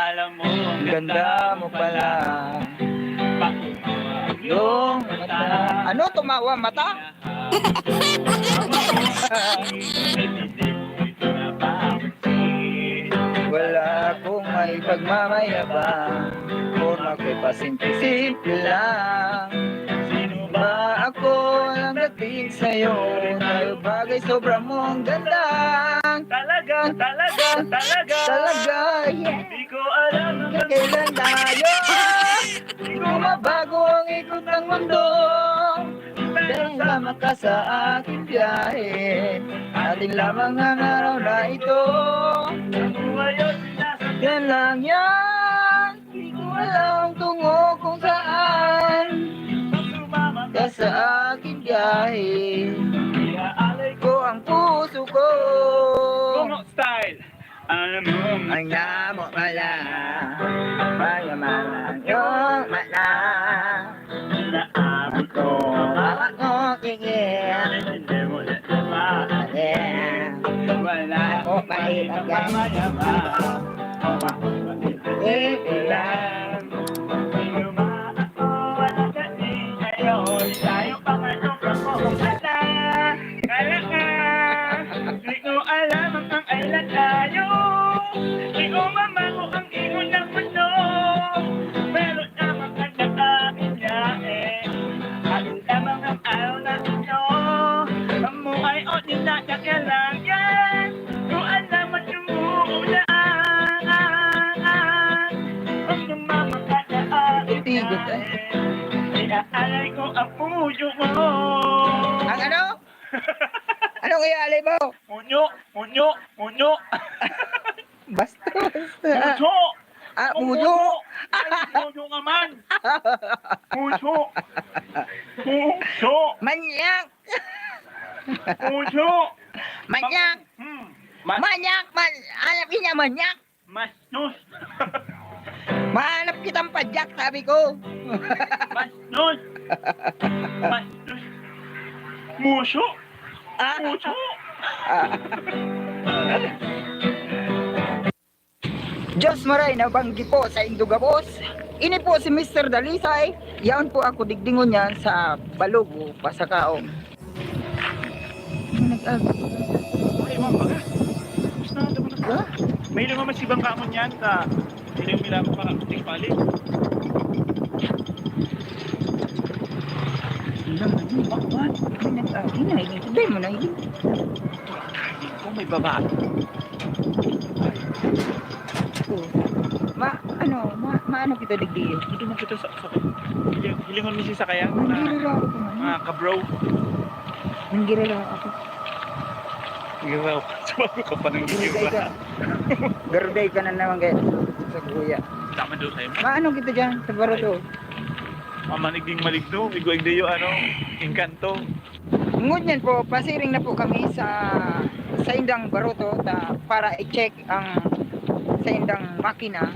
alam mo, Ang ganda mo pala. Yung mata. Ano, tumawa mata? Wala akong may pagmamayabang. Forma ko'y pasimple-simple lang. Sino ba ako ang dating sa'yo? Tayo bagay sobra mong ganda. Talaga, yeah. di ko alam na Kailan tayo? Di ko mabago ang ikot ng mundo. Dahil sama ka sa aking biyahe. Ating lamang ang araw na ito. Yan lang yan. Di ko alam tungo kung saan. Ka sa aking biyahe. Iaalay ko ang puso ko. Como style. Alam mo, Ang namo pala. Mayamanan yung mata. naabot ko. Hawak mo kikil. Hindi mo na naman. Wala Ako mahirap yan. Iilan. Di ko alam ang kailan tayo. Di ko mamago ang ingon ng mundo. Meron namang kanyang aking biyahe. Atin lamang ang araw na ito. Kamu ay o ninadakya lang yan. Kung alam at umuulan. Ang lumamang kanyang aking Tigot biyahe. Inaalay ko ang puso mo. Ang ano? Anong iaalay mo? Munyo. Basta. Puso. Ah, mudo. Puso nga man. Puso. Manyak. Puso. Manyak. Manyak. Hanap niya manyak. Masnos. Mahanap kitang padyak, sabi ko. Masnos. Muso. Ah, Puso. Diyos maray na banggi po sa Indugabos. Ini po si Mr. Dalisay. Yaon po ako digdingon niyan sa Balugo, Pasakaong. Ay, ma'am, baga. Gusto na naman na. May naman si Bang Kamon yan sa ilang bilang para kuting pali. Ilang ano, bakwan? May nag-aginay. Hindi mo na hindi. Oh, may baba. Maano kita digdiyo? Dito mo kita sa hilingon mo si Sakaya. Nanggirira ako man. Mga kabro. Nanggirira ako. Giraw. Sabago ka pa ng Garday giraw. ka. Garday ka na naman kayo. Sa kuya. Tama doon sa'yo. Maano kita dyan sa Baroto? Mamanigding maligdo. Iguig dayo ano. Engkanto. Ngunyan po, pasiring na po kami sa Indang Baroto para i-check ang sa Indang makina.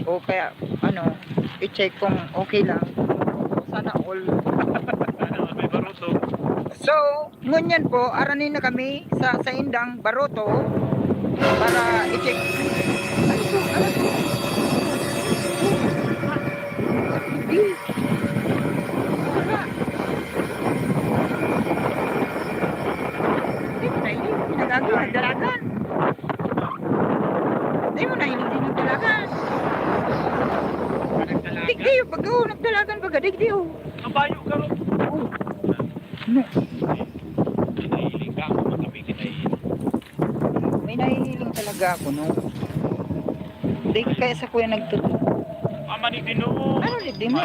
O kaya ano, i-check kung okay lang. Sana all. Ano, may baruto. So, ngunyan po, aranin na kami sa Indang Baroto para i-check. Ano to? Ano to? Hindi. Wala. Hindi mo na hindi. Nagagawa. Dalagan. Hindi mo na hindi nagdalagan. Digdiyo. Pag nagdalagan baga, digdiyo. Kabayo ka ro. Ano? Kinahiling ka ako. Matabi kinahiling. May nahihiling talaga ako, no? Hindi kaya sa kuya nagtutulog. Mamanigding no. Ano digdi mo?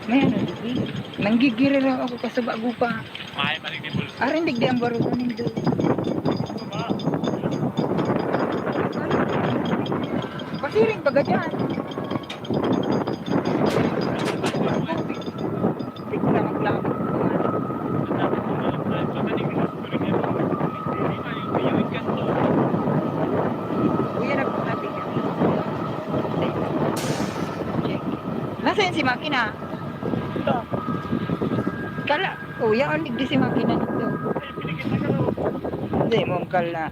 May ano digdi? Nanggigiri lang ako kasi bago pa. May manigding bulso. Arin digdi ang baruto nindo. Pasiring baga dyan. Hindi ko na maglako. Kuya na po natin yan. Check. Nasaan si Makina? Kala, kuya, ang digdi si Makina nito. Hindi mo kala.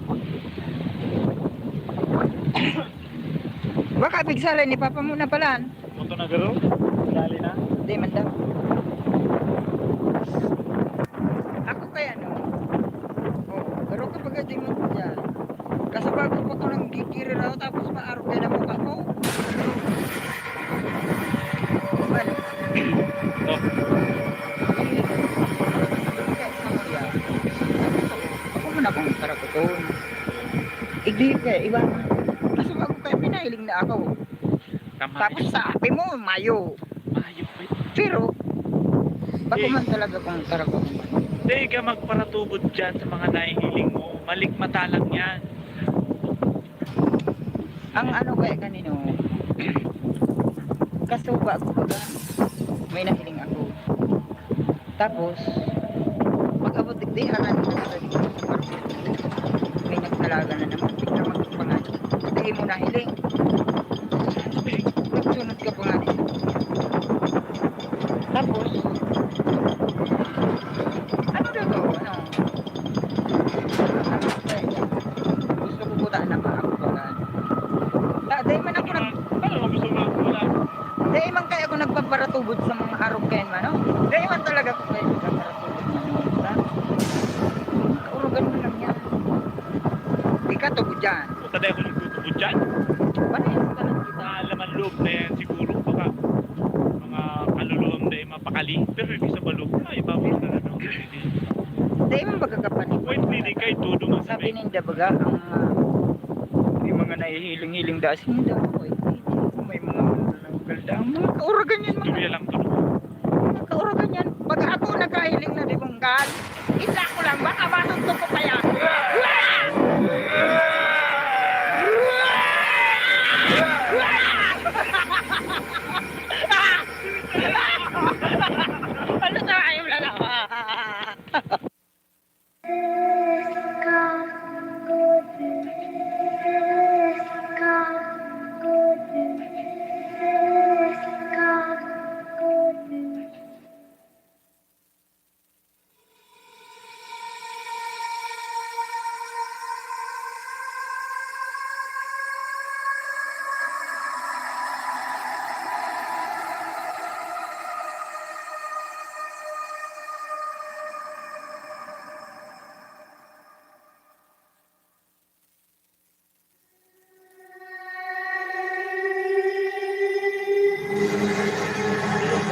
Kakabig sala ni Papa mo na palan. Punto na garo? Dali na? Hindi man daw. Ako kaya no. Oh, pero kapag ating mo dyan. Kasi bago pa ko nang gigirir ako tapos maaraw kayo na mukha ko. Well, Oh. ako muna kung karakuton. Igli kaya iba. Kasi bago kayo pinahiling na ako. Tama. Tapos sabi mo, mayo. Ayop eh. Pero, bako man talaga kung karakuton. Hindi ka magparatubod dyan sa mga nahihiling mo. Malikmata lang yan. Ang ano kaya kanino, kasuba ko baga, may nahiling ako. Tapos, pag-abot digdihan, may nagtalaga na naman, bigla magpangan. Dahil mo nahiling. Nagsunod ka pa nga nito. Tapos, ano daw to? Ano? Gusto ko butaan na pa ako baga. Dahil man ako nag... Ano mo gusto mo? Wala. Dahil man kaya ako nagpaparatubod sa mga araw kayo man, no? Dahil man talaga ako kayo nagpaparatubod man, no? Diba? Kaurugan mo lang yan. Di ka tubod dyan. Punta na ako nagtutubod dyan. Paano yan ka lang kita? Mga laman loob na yan siguro. Baka mga kaluluwang na yung mapakali. Pero hindi sa balog. Ay, bawal na na. Dahil man bagagapanin. Wait, hindi kayo todo Sabi masabi. ninda baga, ang yung mga nahihiling-hiling dasin daw. May mga nanggalda. Mga kauragan yan, mga Tuloy lang to. kauragan yan. Pag ako nakahiling na di bunggal, isa ko lang, baka masuntok ko pa yan. Ano na kayo lalawa?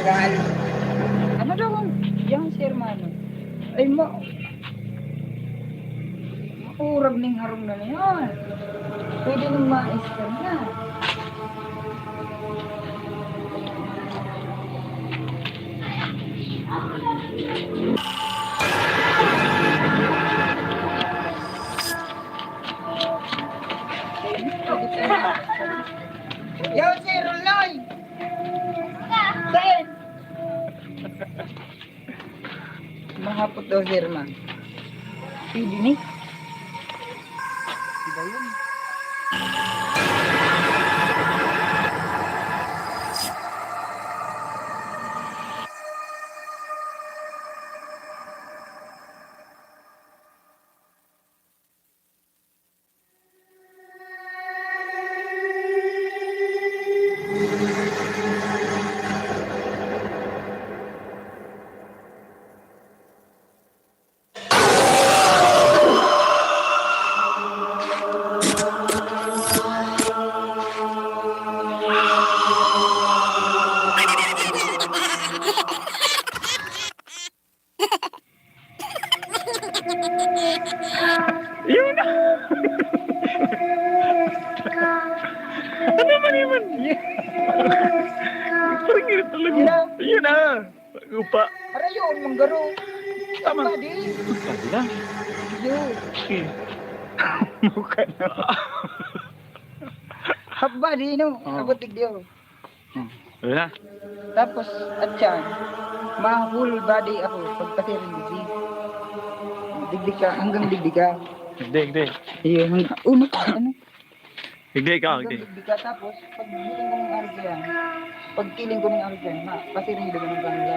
Dahil, ano daw ang yung si hermano? Ay maurag ning harong na niyan. Pwede nang ma-extend na. Yo, si Roloy! Sen! Mahapot daw si Herman. Pwede ni. Diba yun? Yun na! Ano man yun? Parang hirap talaga. Yun na. Yun na! Upa. Para yun, manggaro. Tama. Tama di. Sabi lang. Yun. Mukha na. Haba di no. Oo. Abutig diyo. Yun na. Tapos, at siya, ma-full body ako pagkasirin di. Digdig ka, hanggang digdig ka. Hindi. Iya, hanggang, uno ka, ano? Hindi ka, Hanggang hindi. digdig ka, tapos, pag giling ko ng argan, pag kiling ko ng argan, pasirin ko ng kanila.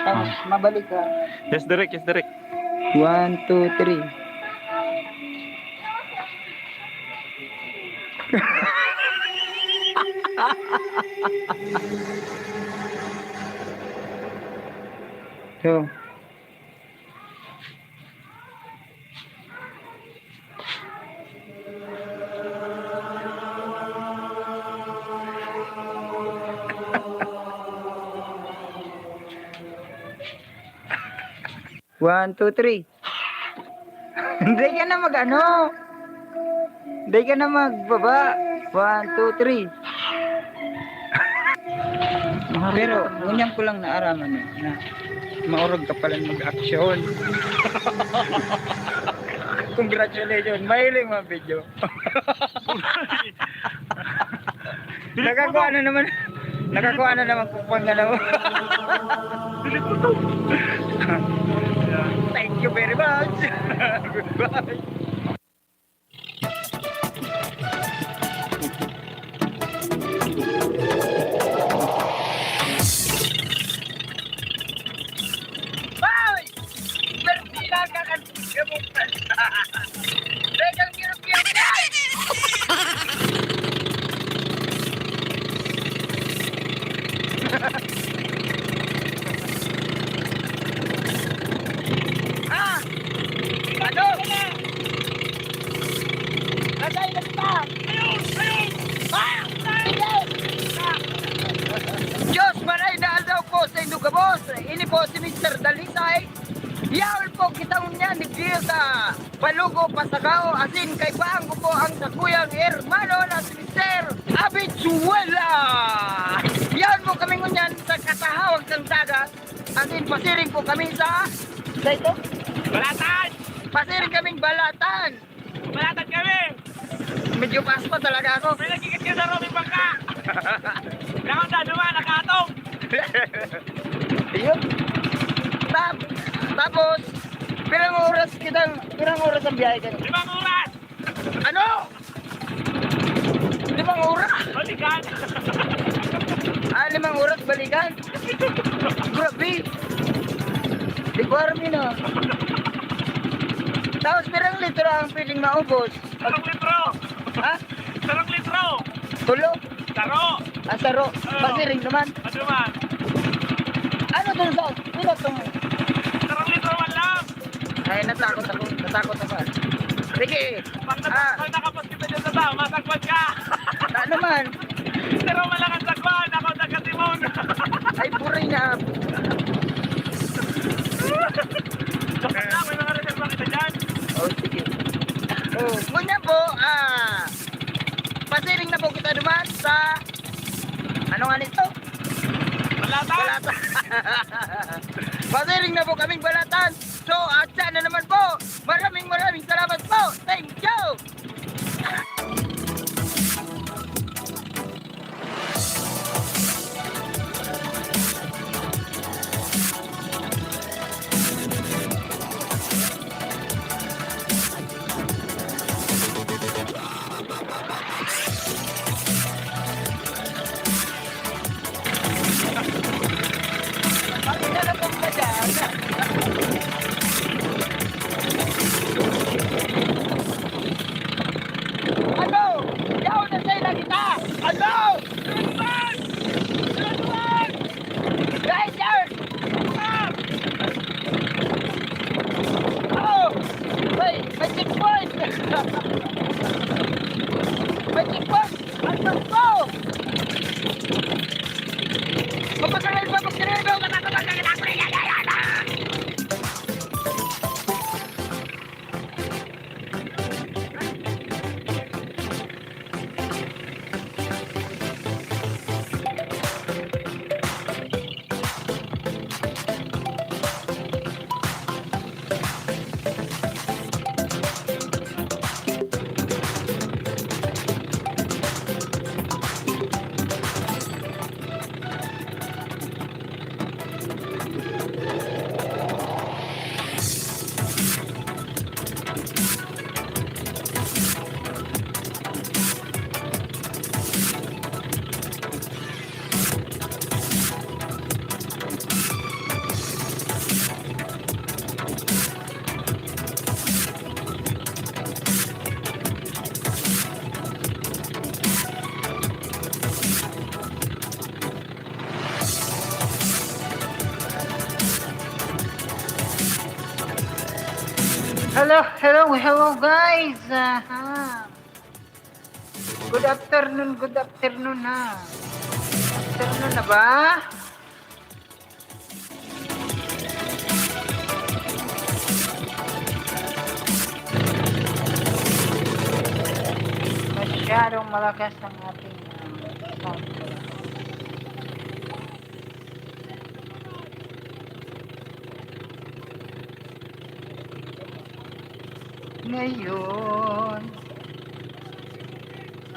Tapos, mabalik ka. Yes, direct. 1, 2, 3. So, one, two, three. Hindi ka na mag-ano. Hindi ka na magbaba. One, two, three. Pero, unyan ko lang naaraman na maurog ka pala mag-action. Congratulations. Mahiling mga video. Nakakuha na naman. Nakakuha na naman kung pangalaw. Thank you very much. Goodbye. Diyos, maray na daw po sa Indugabos. Ini po si Mr. Dalisay. Yaol po kitang niya ni sa Balugo, Pasagao, asin kay Baang ko po ang sakuyang hermano na si Mr. Abitsuela. Yaol po kami ngunyan sa katahawag ng dagat. Asin pasiring po kami sa ito? Balatan! Pasiring kaming balatan. Balatan kami! Medyo paspa talaga ako. May nagkikit ka sa Robin Bangka! Nakang daduma, nakatong! Ayun. Tapos, pirang oras ang biyahe ka? 5 oras! Ano? 5 oras? Balikan! 5 oras balikan? Grabe! Di ko armin na. Tapos pirang litro ang piling maubos. 3 litro! Ha? 3 litro! Tulo? Taro! Asaro? Pasiring naman? Ano man? Ano dun sa? Sino itong? 3 litro man lang! Ay, natakot ako. Natakot ako. Sige. Pag nakapos kita dyan sa tao, masakpan ka! Ano man? Pero malang ang sakpan, ako nagkatimon! Ay, puray na. May mga reserva kita dyan! Oh, sige. Oh, muna po, pasiring na po kita duman sa, ano nga nito? Balatan! Balatan. Pasiring na po kaming balatan. So, at sana naman po, maraming salamat po. Thank you! Ano? Yaw na sa'yo na kita! Ano? Lupan! Lupan! Guys, yaw! Oh! May checkpoint! May checkpoint! Ano po? Magpagkaroon ba? Magpagkaroon ba? Hello guys. Good afternoon ha. Afternoon na ba? Masyadong malakas ang ating sound. Ngayon,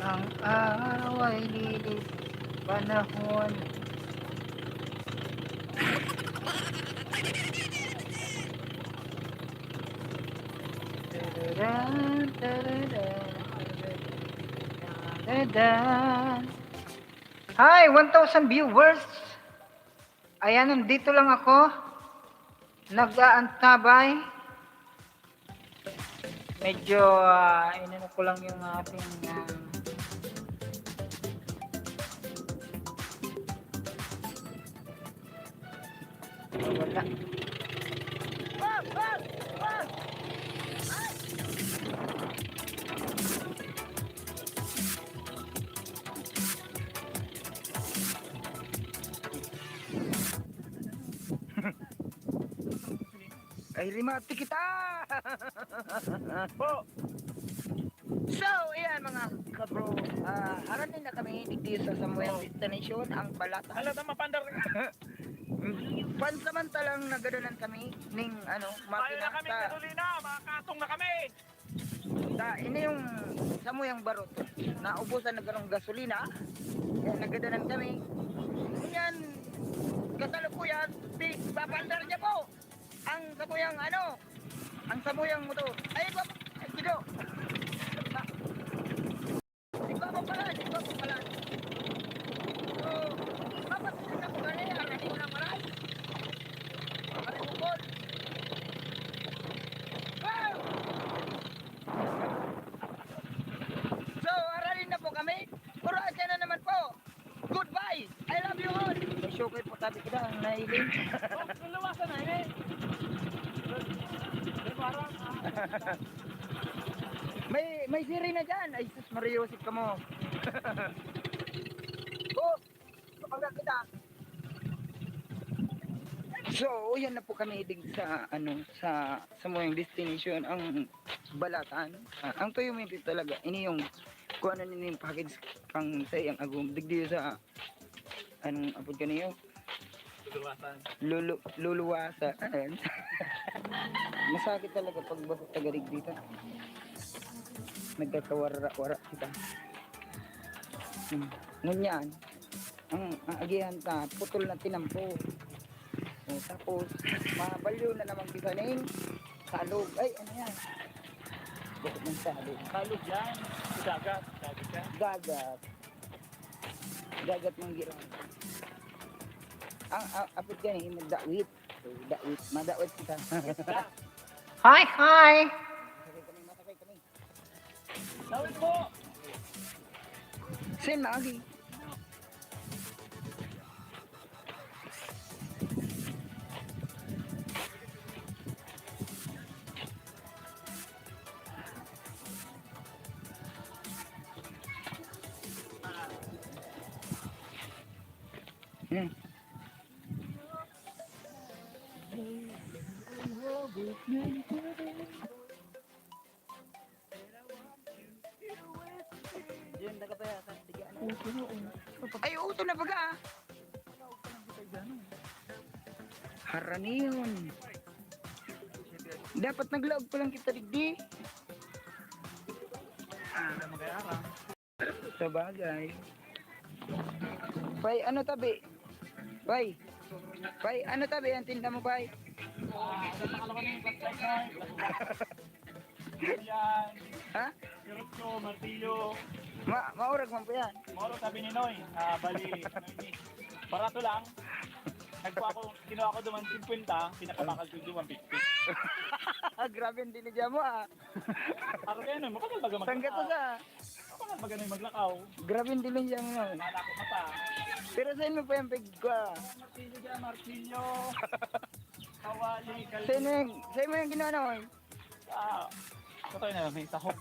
ang araw ay lilit panahon. Tararan, tararan, tararan. Hi, 1,000 viewers. Ayan, nandito lang ako. Nag-aantabay. Medyo inano ko lang yung ating wala. Ay, limati kita! Po, So, ayan mga kabro, haranin na kami dito sa Samuel Destination, ang balatan. halata mapandar ka. Pansamantalang nagadanan kami ning Kaya makina na kami sa gasolina, makakatong na kami. ini yung Samuyang Barot. Naubusan na ganong gasolina. Kaya nagadanan kami. Yan, kasalukuyan, papandar niya po. Ang Samuyang motor. Ay, Kido. Ikaw pa pala. So, papasin na po kanya, hindi ko na maray. Maray bukod. Wow! So, aralin na po kami. Puro asya na naman po. Goodbye. I love you all. May showcase po tabi kita ang nailing. Luluwasan na eh. May siri na dyan. Ay, sus, Mariosip ka mo. Oh, kapag kita. So, yan na po kami dig sa Samuyang Destination, ang balatan. Ang tuyo mo ito talaga. Ini yung kung ano nini yung package kang sayang agum. Digdi sa anong apod ka niyo? Luluwasan. Luluwasa. Ayan. Masakit talaga pag basta tagarig dito. Nagkakawara-wara kita. Ngunyan, ang agihan ta, putol na tinampo. Tapos, mabalyo na namang bisaning salog. Ay, ano yan? Bakit ng salog? Salog yan. Dagat. Dagat yan. Dagat ng giron. Ang apod ka ni, magdawit. Madawit kita. Hi! Masakay kami. Dawit po. Sen maagi. Ay, uto na baga. Haraniyon. Dapat naglaog pa lang kita digdi. Sa bagay. Pai, ano tabi? Pai, ano tabi? Ang tinda mo, Pai? Yan. Ha? Kirotso, martilyo. Maurag man po yan. Moro sabi ni Noy. Bali. Barato lang. Kinuha ko duman 50, pinakabakal ko duman 50. Grabe ang dinidya mo Ako kaya nun, makagal baga Sangga to sa. Makagal baga na maglakaw. Grabe ang dinidya mo nun. Malako mata. Pero saan mo pa yung pig ko? Martilyo dyan, martilyo. Kawali, Saan mo yung ginawa na mo? Ito kayo na, may sahog.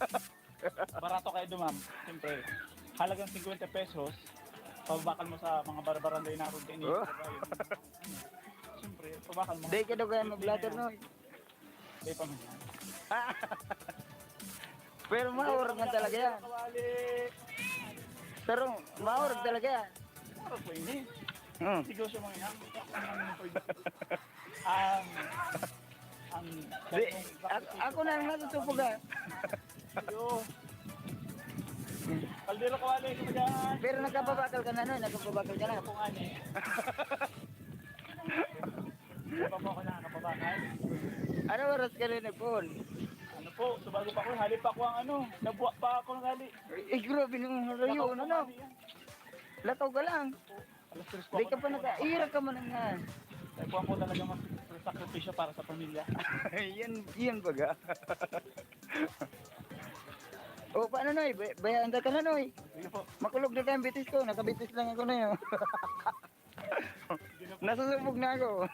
Barato kayo doon, ma'am. Siyempre, halagang 50 pesos, pabakal mo sa mga barbaranday na ron kayo. Oh. Siyempre, pabakal mo. Di ka daw kaya mag-blatter, no? Di pa man yan. Pero maurag man talaga yan. Kawali. Pero maurag talaga yan. Ano po ini? Hmm. Negosyo mo yan. Ang Di, ako na ang natutupog ah. Yo. Kaldero kawali ko dyan. Pero nagkapabakal ka na no, nagkapabakal ka na. Ako nga ni. Di pa po ako nakakapabakal. Ano oras ka rin Paul? Ano po, so bago pa ako, hali pa ako ang ano, nabuwa pa ako ng hali. Eh grabe nung rayo, ano? Lataw ka lang. Alas 3 po Di ka pa naka-iira ka man nga. Kaya po ako talaga mas sakripisyo para sa pamilya. yan baga. O paano noy? Bayaan ka na noy. Sige po. Makulog na tayong bitis ko. Nakabitis lang ako na yun. Nasusubog na ako.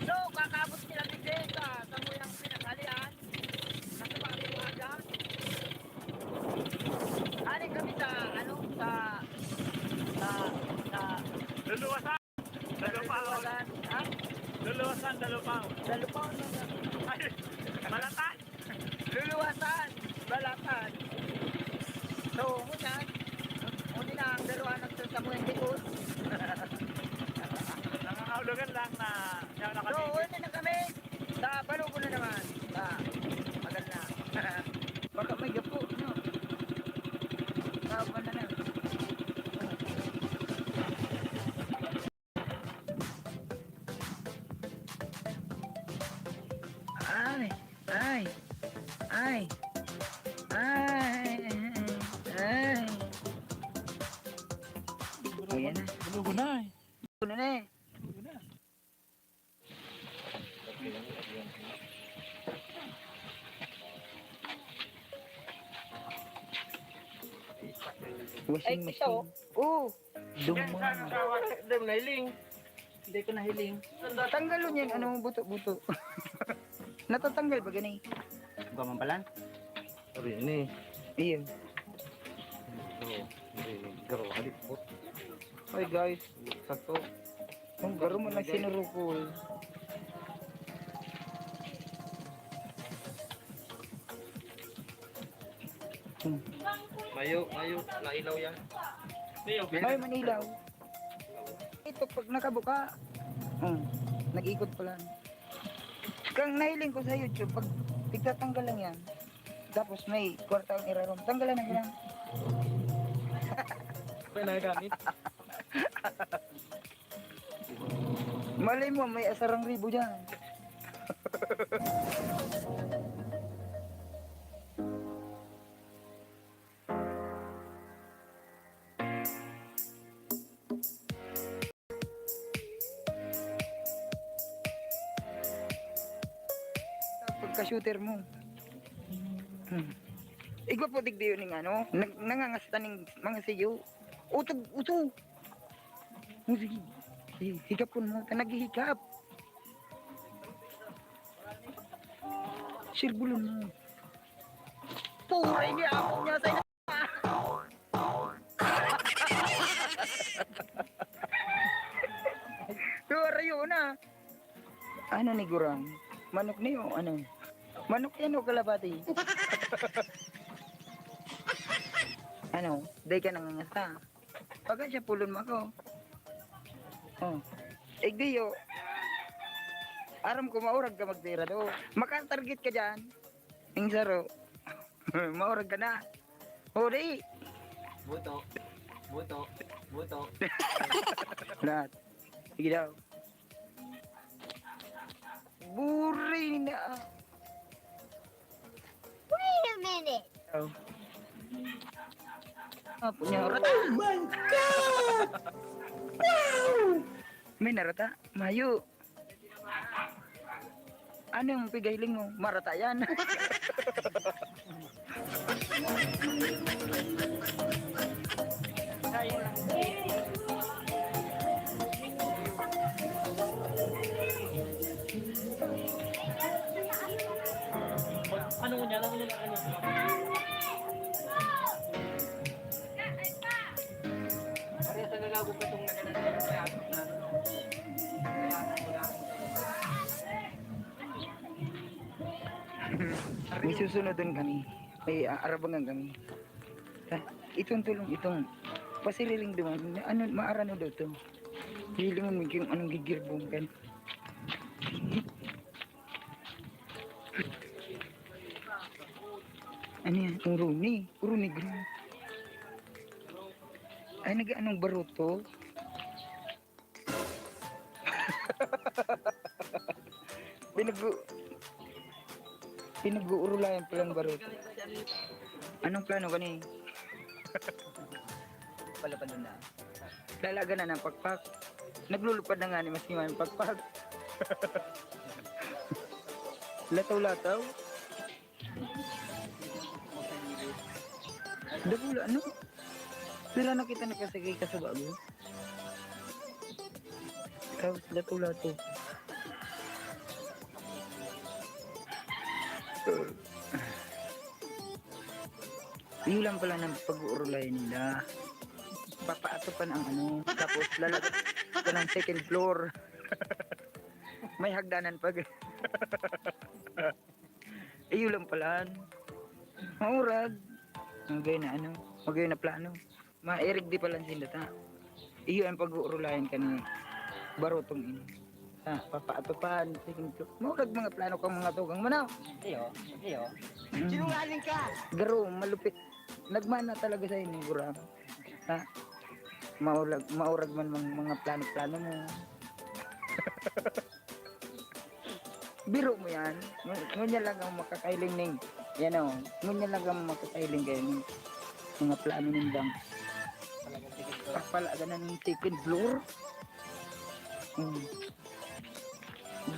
So, kakabot nila ni Jessa sa muyang pinagalian. Nasa bagay umaga. Aling kami sa, ano, sa Luluwasan! Luluwasan. Ha? Luluwasan, dalupaw. Dalupaw. Ay, malatan! Luluwasan. Balatan. So, ngunyan. Ngunyan na ang daruhan ng sa muyang likod. Nangangahulugan lang na yan So, nakabibig. uwi na kami. Sa Balugo na naman. Sa maganda. Baka may gapo. No? Kapan na na. Ay, ay, ay, ay, ay. Ayan na. Bulugo na eh. Ano na eh. Bulugo na. Washing machine. Oh, duman. Dam na hiling. Hindi ko nahiling. Tanggalon yan, ano buto-buto. Natatanggal ba gani? Gamampalan? Sorry, ini. Iyon. Garo, halipot. Ay guys, sakto. Ang garo mo na sinurukol. Mayo, nailaw yan. May manilaw. Ito pag nakabuka. Nag-ikot pala. Kang nahiling ko sa YouTube, pag tigtatanggal lang yan. Tapos may kwarta ang irarom. Tanggalan na lang. May nagagamit. Malay mo, may asarang ribo dyan. Pagka-shooter mo. Igwa po digdiyo ning ano, nangangasta ning mga siyo. Utog, uto. Sige. Higapon mo, naghihikap. Sirbulon mo. Puray niya ako niya sa ina. Pero yun na. Ano ni Gurang? Manok niyo, ano? Manok yan o kalabati? Ano? Day ka nangangasta. Pagka siya pulon mo ako. Oh. Igdiyo. Aram ko maurag ka magtira do. Maka-target ka dyan. Yung saro. Maurag ka na. O di. Buto. Buto. Buto. Lahat. Sige daw. Buray na. Wait a minute. Oh. Punya rata. Oh my God! Wow! May narata? Mayu. Ano yung pigailing mo? Marata yan. Ano niya lang nila ano. Kaya sa nalago pa itong May susunod dun kami. May aarabangan kami. Itong tulong itong pasililing duman. Ano, maarano daw to. Hilingon mo yung anong gigirbong kan. Ano yan? Uruni. Uruni green. Ay, nag-anong baruto? Pinag-uurulayan palang baruto. Anong plano kani? Pala pa doon na. Lalaga na ng pagpak. Naglulupad na nga ni Mas Nima yung pagpak. Lataw-lataw. Dabula, ano? Sila nakita na kasagay ka sa bago. Tapos lataw-lataw. Yun lang pala ng pag-uurulay nila. Papaatopan ang ano. Tapos lalagay ka ng second floor. May hagdanan pag. Yun lang pala. Maurag. Magay na ano. Magay na plano. Mairig di pala sila ta. Iyo ang pag-uurulayan ka ni barotong ini. Papaatopan. Second floor. Maurag mga plano kang mga tugang manaw. Iyo. Iyo. Sinungaling ka! Garo, malupit. Nagmana talaga sa inyo, Gura. Ha? Maurag man mga plano-plano mo. Biro mo yan. Ngunyan lang ang makakailing ning. Yan o. Ngunyan lang ang makakailing kayo ning. Mga plano ng bang. Pagpalaga na ng second floor.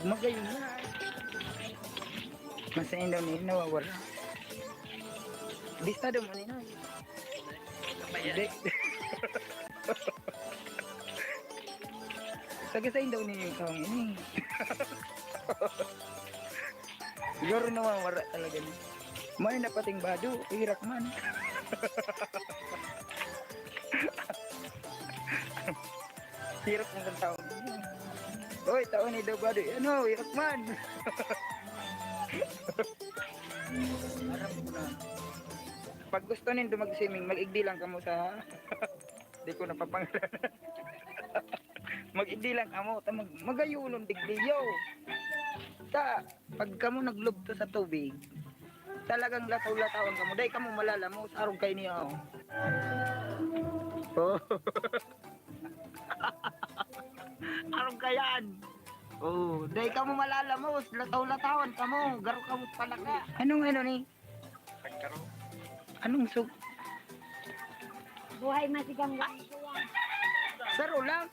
Magayon na. Masain daw niya, nawawala. Bista daw mo niya. Hindi. Tagasain daw niya yung taong ini. Siguro nawawala talaga niya. May napating bado, hirak man. Hirap mo ng taong ini. Hoy, taon ni daw bado. Ano, hirak man. Pag gusto nindo mag-swimming, mag-igdi lang kamo sa di ko napapangalan. Mag-igdi lang kamo, magayunon digliyo. Pag kamo naglubto sa tubig, talagang lataw-latawan kamo, dahil kamo malalamos, arog kayo niya. Oh. Arog kayan. Oh, dahil ka mo malalamos, lataw-latawan ka mo, garo ka mo palaka. Anong ano ni? Pagkaro. Anong sug? Buhay masigang ga. Saro lang.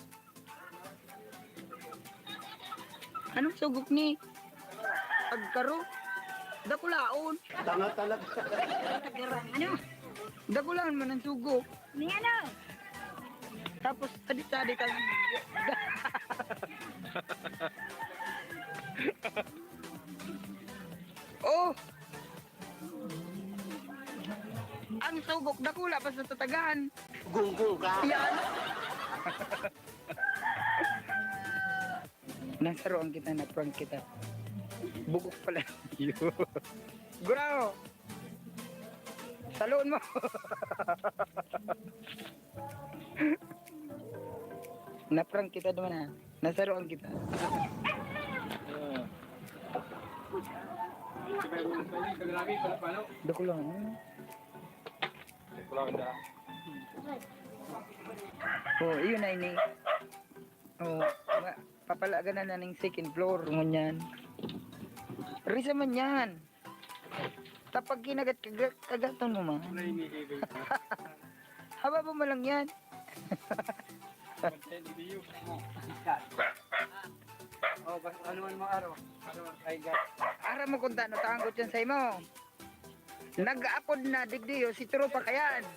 Anong sugok ni? Pagkaro? Dakulaon. Tanga talaga. Ano? Dakulaan man ang sugok. Ni ano? Tapos tadi-tadi ka lang. Oh! Ang sugok dakula pa sa tatagan. Gunggong ka. Yan. Nasaroan kita na prank kita. Bugok pala. Gurao! Saluon mo! Na-prank kita naman ha. Nasaroan kita. Dakulang. Kulang na. Oh, yun na ini. Oh, papalaga na ng second floor ngunyan. Risa man yan. Tapag kagaton mo man. Haba mo lang yan. Oh, ano man mo araw? Ano man ay gat. Ara mo kung tano tanggot yan sa imo. Nag-upload na digdiyo si Tropa Kayan.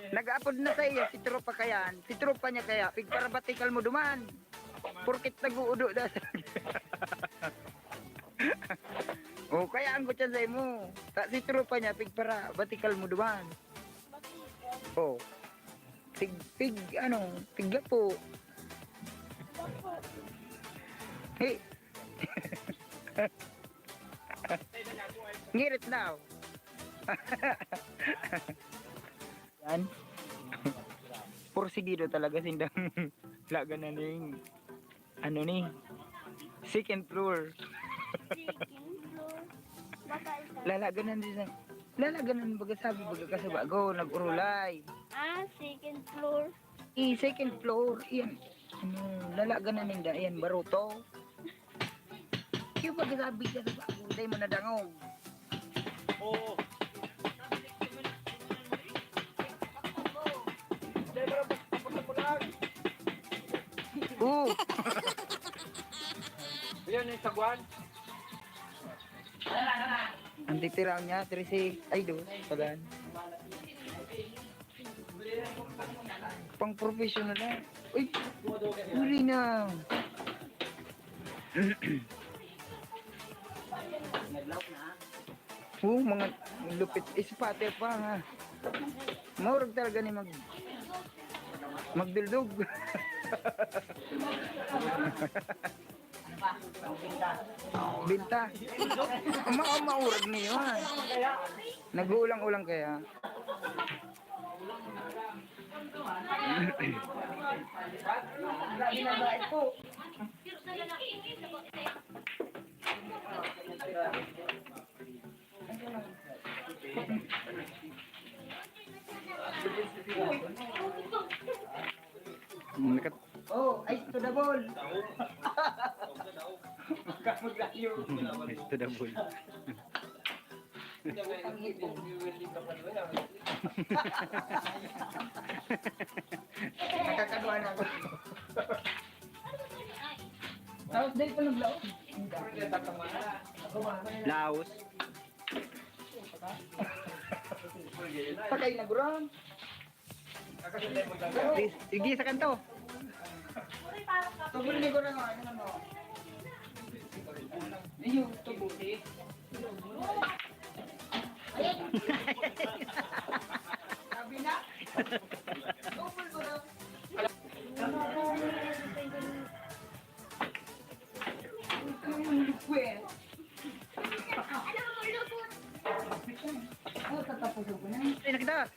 Nag-upload na sa iyo si Tropa Kayan. Si Tropa niya kaya para batikal mo duman. Porkit nag-uudo da. Oh, kaya ang gutyan sa imo. Si Tropa niya para batikal mo duman. Oh. Pigla po. Hey. Ngirit daw. Yan. Porsigido talaga sindang laga na ning ano ni second floor. Lalaganan din sa lalaganan baga sabi baga kasabago nag-urulay. Second floor. Second floor. Iyan. Ano, lalaganan ninda. Iyan, baruto. Kaya baga sabi ka sa bago, dahil mo nadangog. Oo. Oo. Yan yung sagwan. Ang titiraw niya, 36. Ay, do. Palan. Pang professional na. Uy, huli na. Mga lupit. Ispater pa nga. Maurag talaga ni magduldog. Binta. Maurag niyo. Nag-uulang-ulang kaya. Oh, ice to the ball. Ice to the ball. Nakakaduwa na ako. Tapos dahil pa naglaos. Laos. Sakay na buram. Sige sa kanto. Tubuli ni ko na nga. Ano? Ayun, tubuli. Sabi na? Tubuli ko na. Ay, nakita.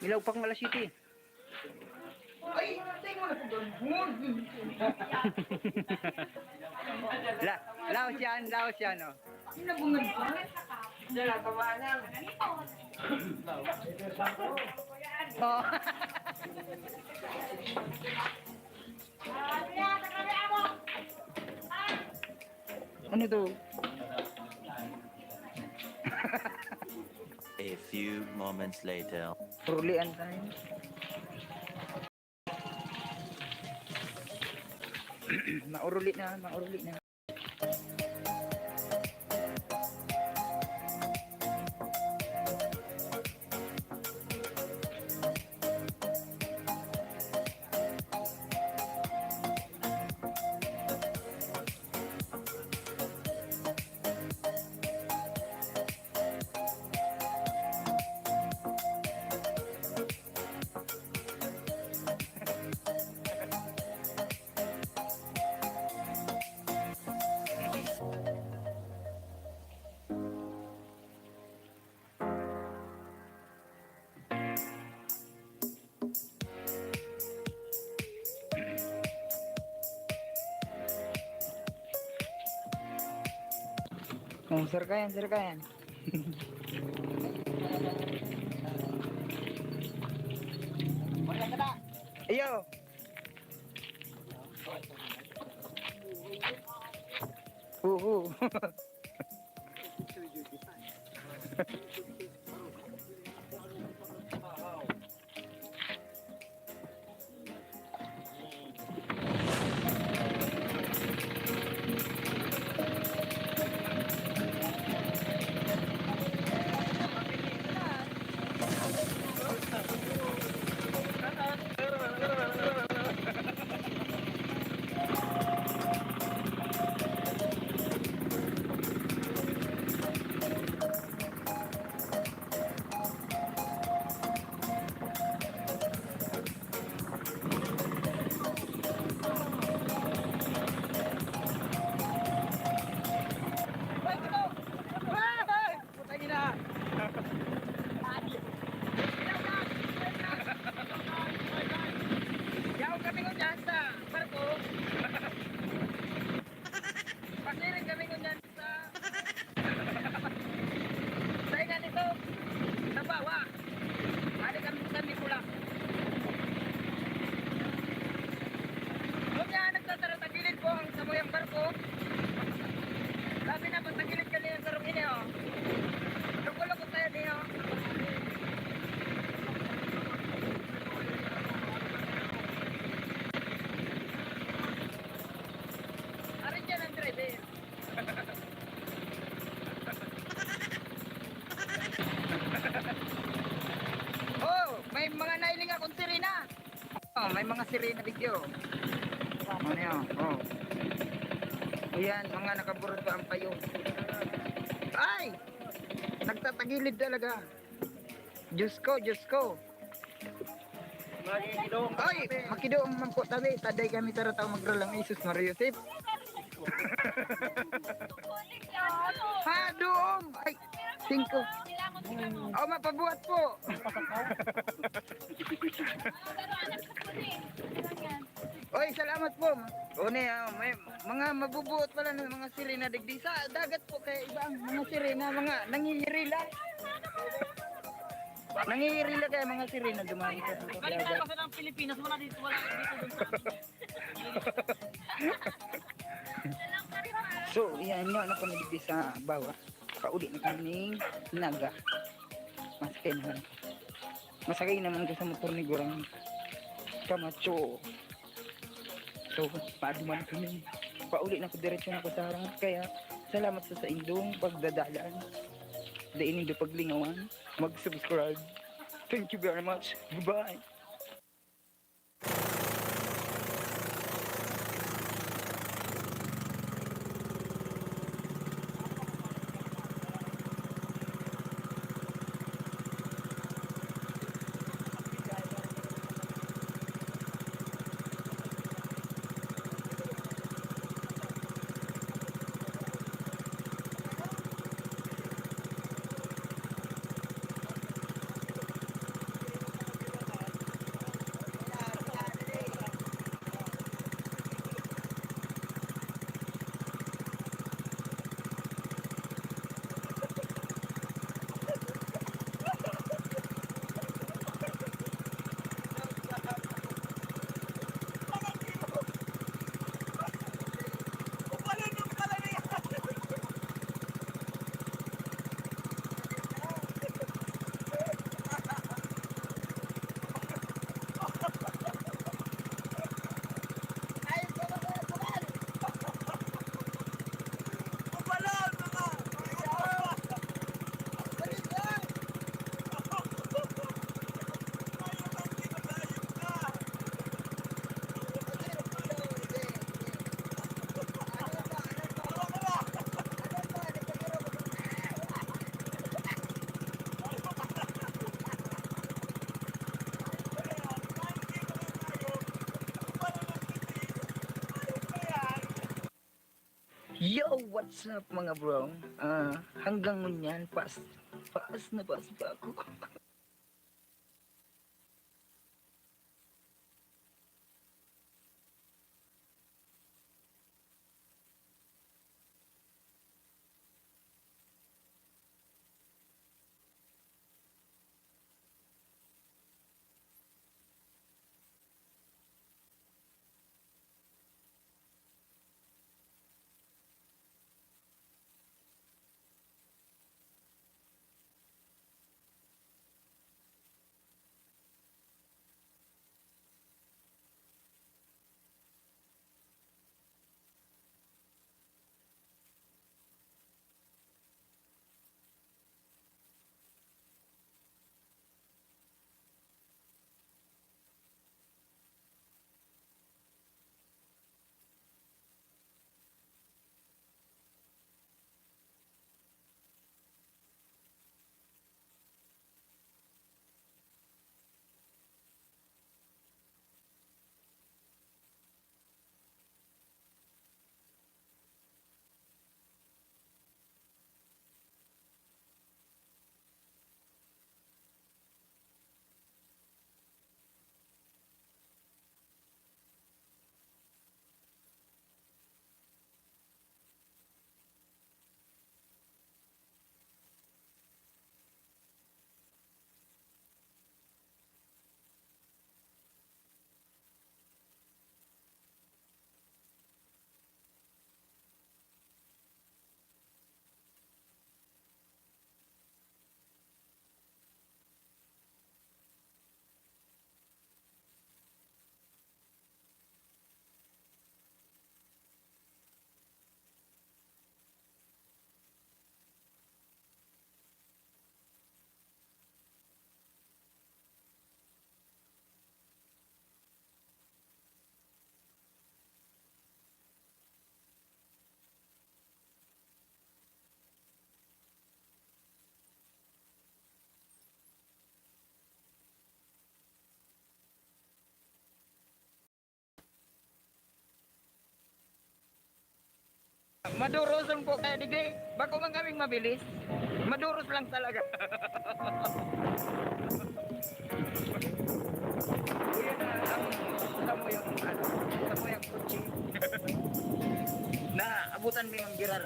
Ilaw pang Mala City. Ay, tayo mo na po doon. Laos yan, oh. Nabungad pa. Dala, tamaan na. Oh. Ano to? A few moments later. Rulian tayo. Mauruli na. Oh, serkayan. Iyo. Oo. Putang ina. Yaw kami ko dyan sa barko. Pasirin kami ko dyan sa saingan nito. Sa bawa. Ada kami pula. Kung yan nagtatagilid po ang samoyang barko. Sabi na po, tagilid ka niya sa karong ini oh. Loko-loko tayo niyo. Arin dyan ang driver. Oh, may mga nailing akong sirena. Oh, may mga sirena video. Ano yun? Oh. Ayan, mga nakaburot pa ang payo. Ay! Nagtatagilid talaga. Diyos ko, Diyos ko. Ay, makidoong man po tabi. Taday kami tarataw magralang Isus Maria Yosef. Ha, doon. Ay, 5. Oh, mapabuhat po. Oy, salamat po. O niya, may mga mabubuot pala ng mga sirena digdi sa dagat po kay iba ang mga sirena, mga nangihirila. Nangihirila kaya mga sirena dumami sa dagat. Kalimutan ko ng Pilipinas, wala dito dito. So, yan mo ano kami digdi sa bawa. Pauli na kami naga. Masakay naman. Masakay naman ko sa motor ni Gurang Camacho. So, paduman kami. Pauli na ko diretso na ko sa harang. Kaya, salamat sa indong pagdadalaan. Dain indo paglingawan. Mag-subscribe. Thank you very much. Goodbye. Yo, what's up mga bro? Hanggang ngunyan, paas na pa ako. Maduroson po kaya digdi. Bako man kaming mabilis. Maduros lang talaga. Kuya na, tamo yung kutsi. Na, abutan mo yung girar.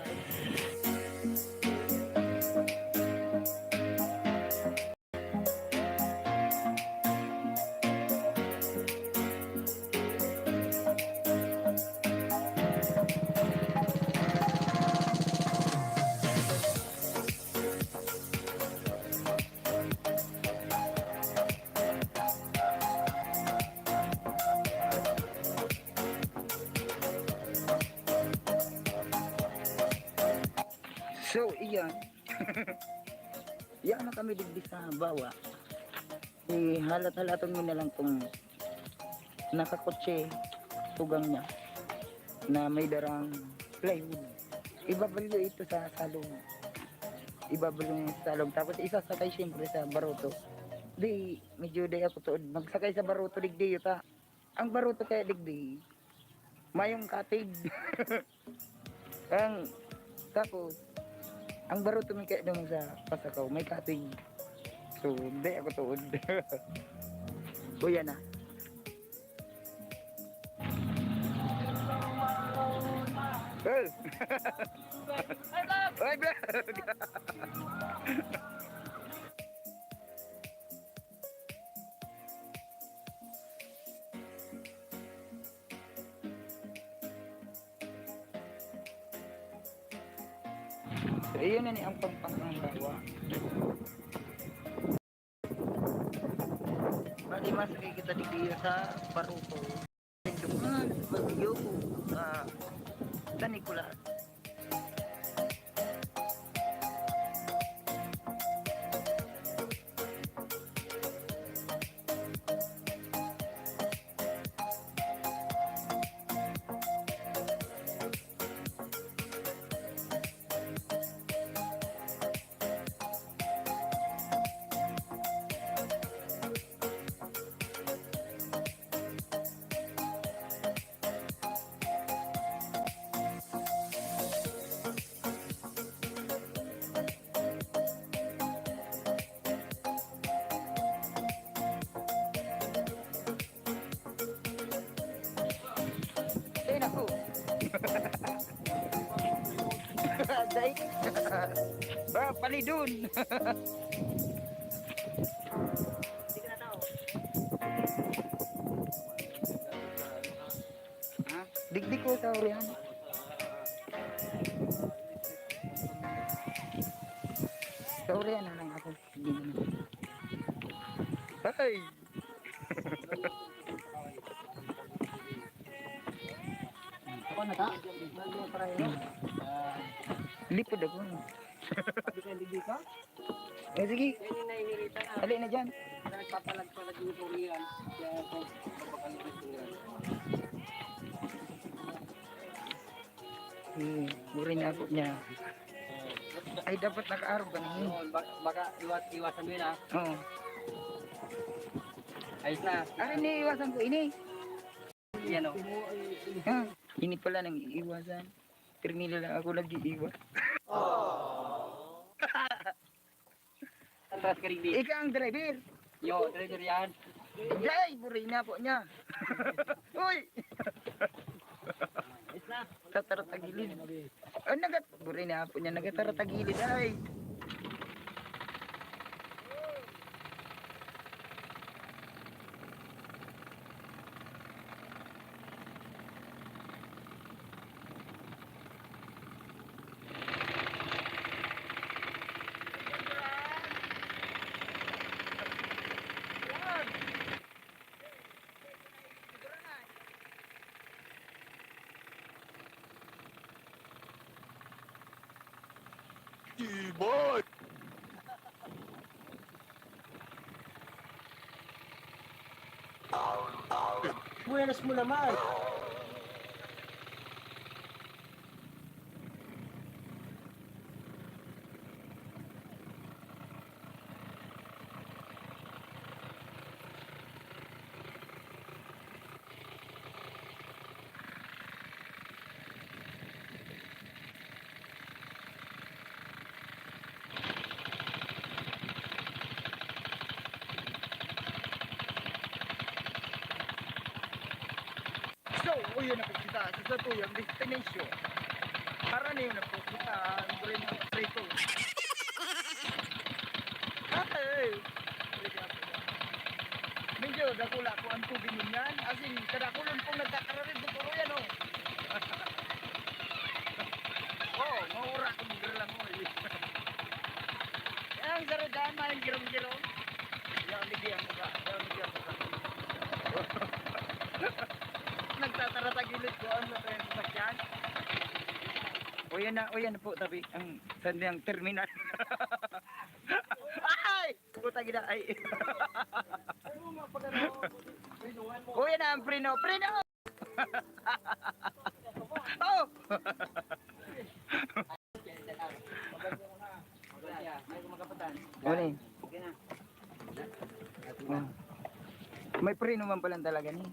So, iyan. Iyan na kami digdi sa bawa. Halat-halaton mo na lang kung nakakotse tugang niya na may darang plywood. Ibabalyo ito sa salong. Ibabalyo niya sa salong. Tapos isasakay siyempre sa baruto. Di, medyo day ako tuod. Magsakay sa baruto digdi yuta. Ang baruto kaya digdi, mayong katig. Tapos, ang baruto may kaya naman sa pasakaw, may katig. So, hindi ako tuod. Kuya na. Hey! Ay, vlog! So, iyon na ni ang pampang ng bawa. Bali mas kita di sa Paruto. Dumaan bagyo ko sa Nicolas. Ay, naku. Dahil. Palidun. Digdig ko sa urihan. Sa urihan na lang ako. Hindi naman. Ay! Ako na ta? Lipod ako. Hindi ka? Eh, sige. Yan yung nainirita na. Alin na dyan. Nagpapalag-palag yung turian. Kaya ako, magpapalitan ko yan. Burin na ako niya. Ay, dapat naka-araw ka na yun. Oo, baka iwasan mo yun ha. Oo. Ayos na. Ano iniiwasan ko? Ini. Yan o. Ha? Ini pala nang iiwasan. Pero nila ako nag-iiwas. Ang taas ka rin di. Ikaw ang driver. Yo, driver yan. Jay, burin na po niya. Uy! Ayos na. Tataratagilid. Burin na po niya. Nagataratagilid ay. Buenas mo naman. oh, yun na po kita. Sa tuyang destination. Para na yun na po kita. Ang brain ng preto. Ay! Medyo dakula ko ang tubig niyan. As in, kadakulon pong nagkakararin sa puro yan, oh. Oh, maura kong lang mo. Ang saradaan, maling girong-girong. Yan, ligyan mo ka. Yan, ligyan mo ka. Nagtataratagilid ko ang natin sa sakyan. O yan na po, tabi. Ang sandang terminal. Ay! Puta gina, ay. O yan na ang preno. Preno! Oh! Uli. May preno man pala talaga ni.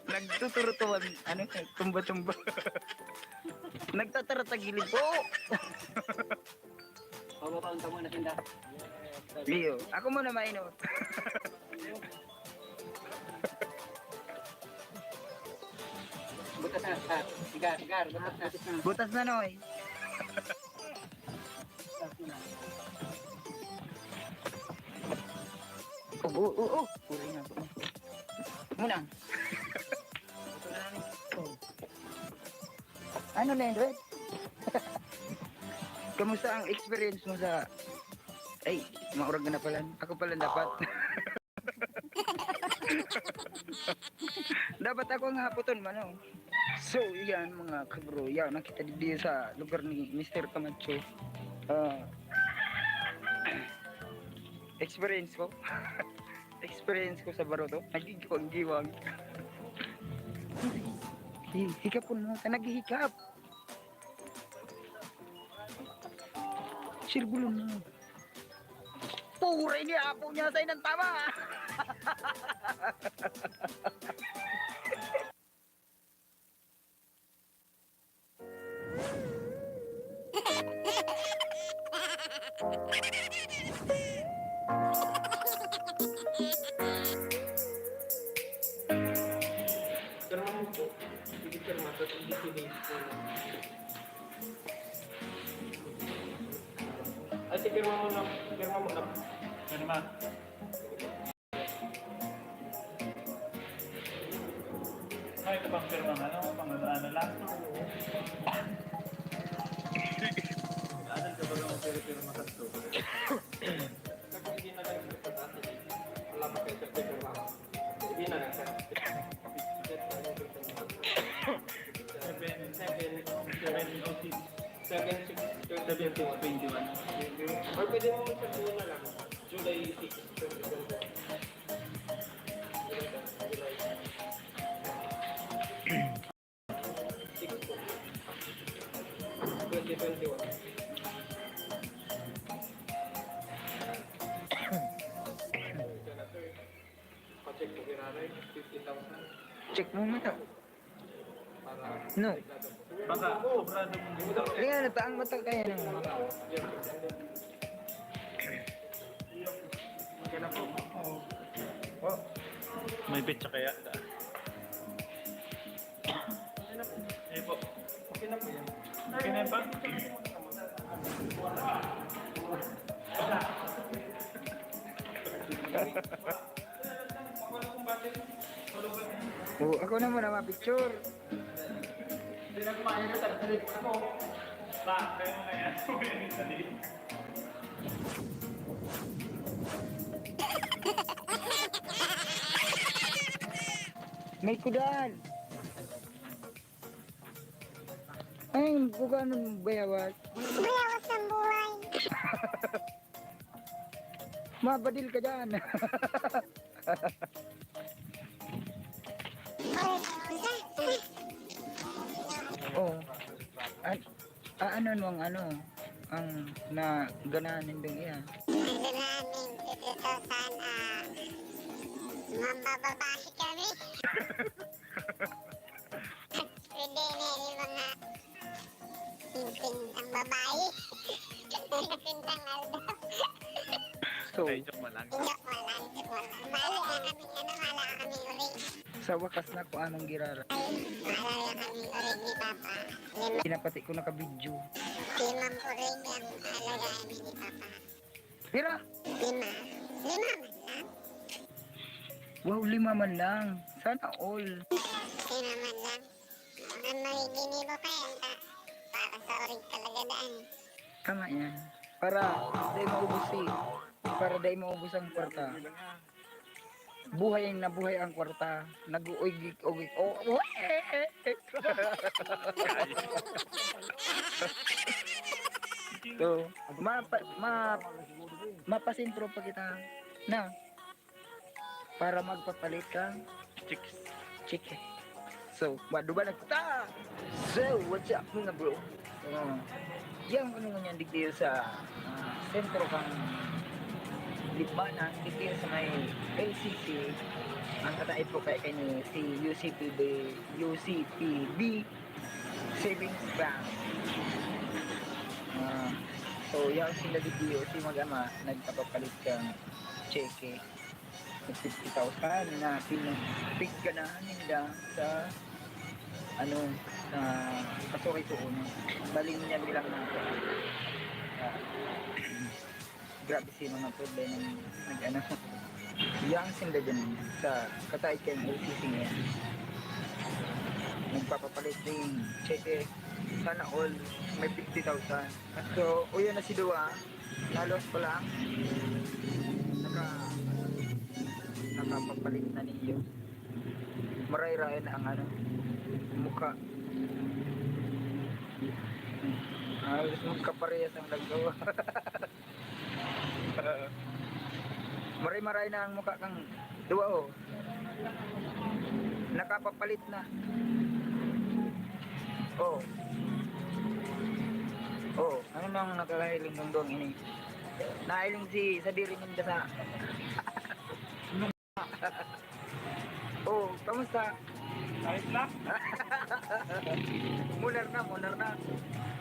Nagtuturutuan, ano, tumba-tumba. Nagtataratagilid po. Pagpapaunta mo na tinda. Leo, ako muna mainot. Butas na. Sigar. Butas na. Butas na, Noy. Huli na po. Muna. Ano na yun, Red? Kamusta ang experience mo sa... Ay, maurag na pala. Ako pala dapat. Dapat ako ang haputon man, oh. So, yan mga kabro. Yan, nakita dito sa lugar ni Mr. Camacho. Experience ko. Experience ko sa Baroto. Nagigwang-giwang. Hikapon mo. Naghihikap. Sirbulon mo. Puray niya po niya sa'yo ng tama. Ate, pirma mo na. Pirma. Ay, ito bang pirma ano? Pang-ano lang? Adal ka ba naman pirma ka ito? Hindi na lang ito pag-ate. Wala pa kayo sa pirma. Hindi na lang siya. 7-6-21. Or pwede mo sabihin na lang. July 6, 2021. Pa-check mo kiraray, 50,000. Check mo muna. No. Baka, sobrado mo. Kaya nataang mata kaya ng... Okay na po. Oh. May betsa kaya? Eh po. Okay na po yan. Okay na ba? Oh, ako na muna ma-picture. Hindi na kumain ka talaga ako. Ba, kaya mo na yan. Dali. May kudan. Ay, buka ng bayawat. Bayawat ng buhay. Mabadil ka dyan. Oh. Ano nung ang na gananin dong iya. Nagdanamin dito sana mambababahi kami. Pwede na yung mga pintang babae. Pintang alda. So, Joke mo lang. Joke mo lang. Bali na kami, wala kami uri. Sa wakas na ko anong girara. Wala kami uri ni Papa. Lima, Pinapati ko naka-video. limang uri ang alagaan ni Papa. Pira! Lima. Lima man lang. Wow, 5 man lang. Sana all. Lima man lang. Ang mahigini mo pa yan para sa uri talaga daan. Tama yan. Para dahil maubos Para dahil maubos ang kwarta. Buhay na buhay ang kwarta. Nag-uigik-ugik. Oh, So, mapasintro pa kita na para magpapalit kang chicks. So, maduba na kita. So, what's up mga bro? Yang ano nga yan dito sa sentro kang Libmanan, dito sa may LCC. Ang kataay po kay kanyo si UCPB Savings Bank. So, yan sila dito, si mag-ama, nagpapapalit kang cheque ng 50,000 na pinag ka na nila sa sa kasuray tuon. Baling niya bilang natin. Grabe si mga problema ng yang sila dyan sa katay kay LCC niya. Nagpapapalit din cheque. Sana all may 50,000. So, uyan na si Dua. Lalos pa lang. Nakapapalit na niyo. Maray-ray na ang mukha. Halos magkaparehas ang naggawa. Maray-maray na ang mukha kang Dua oh. Nakapapalit na. Oh. Oh, ano nang nakakahiling ng doon ini? Nahiling si sa diri ninda sa. Oh, kamusta? Ayos lang. Munar na.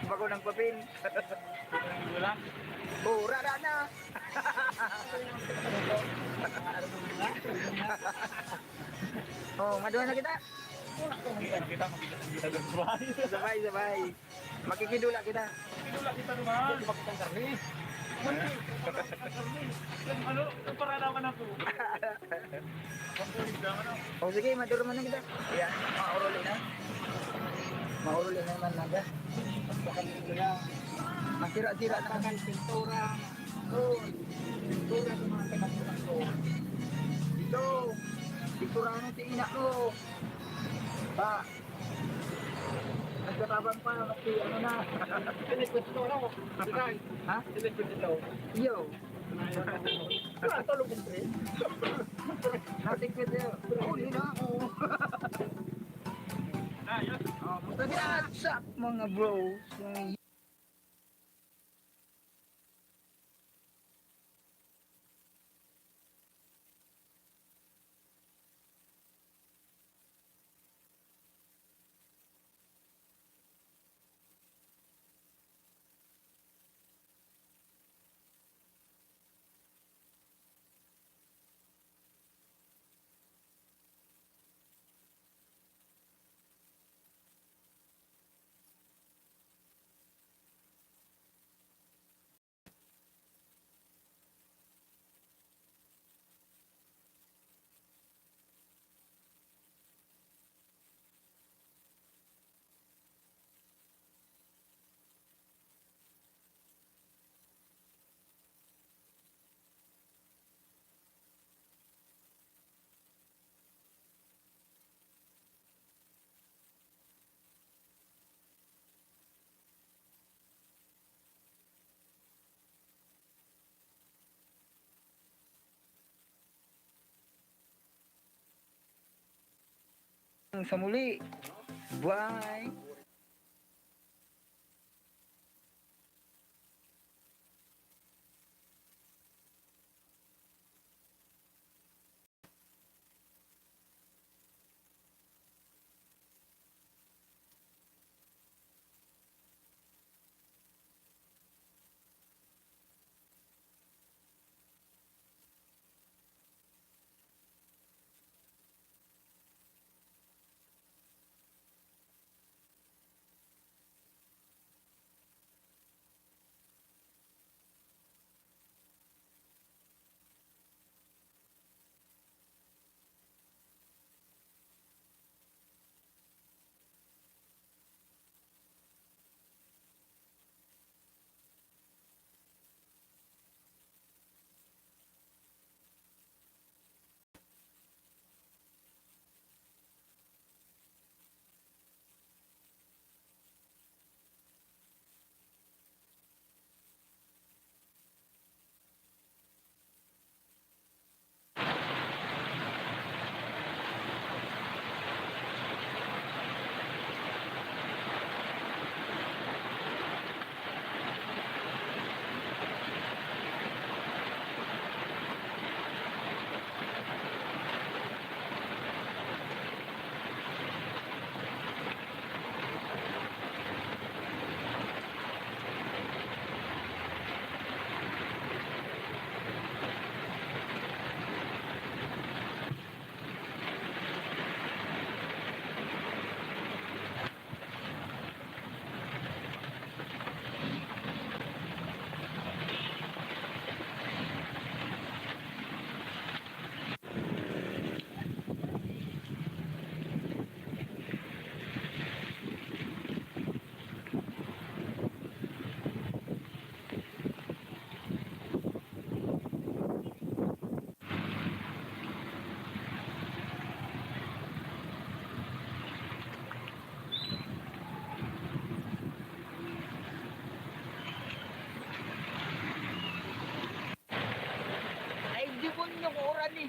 Bago ng papel. Wala. Oh, rara na. Oh, maduha na kita. Kita makikita doon sa bahay. Sabay. Makikidula kita. Pinula kita naman. Pakitang karni. Ano? Para naman ako. Oh, sige, madurman na kita. Ayan, mauruli naman naga. Masira-sira na kan pintura. Oh, pintura sa mga pinagpunan ko. Dito, pintura ng tingin ko. Ba, nagkatabang pa, kasi ano na. Sinikot ito, ano? Siray. Ha? Sinikot ito. Yo, Tulog ko rin. natikit yun. Uli na ako. Ayos. Oh, what's up mga bro? So, sa muli. Bye!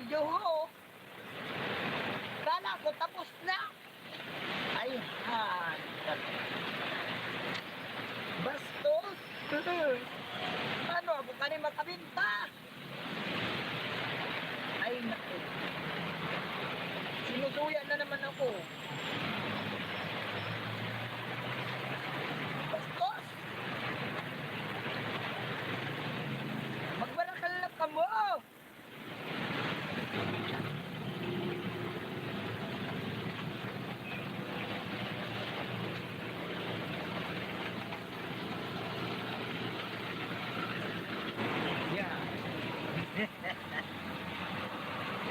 video ho. Kala ko tapos na. Ay, bastos. Ano, ako ka rin makabinta. Ay, naku. Sinusuya na naman ako. Bastos. Magbarakal lang ka mo. Yeah.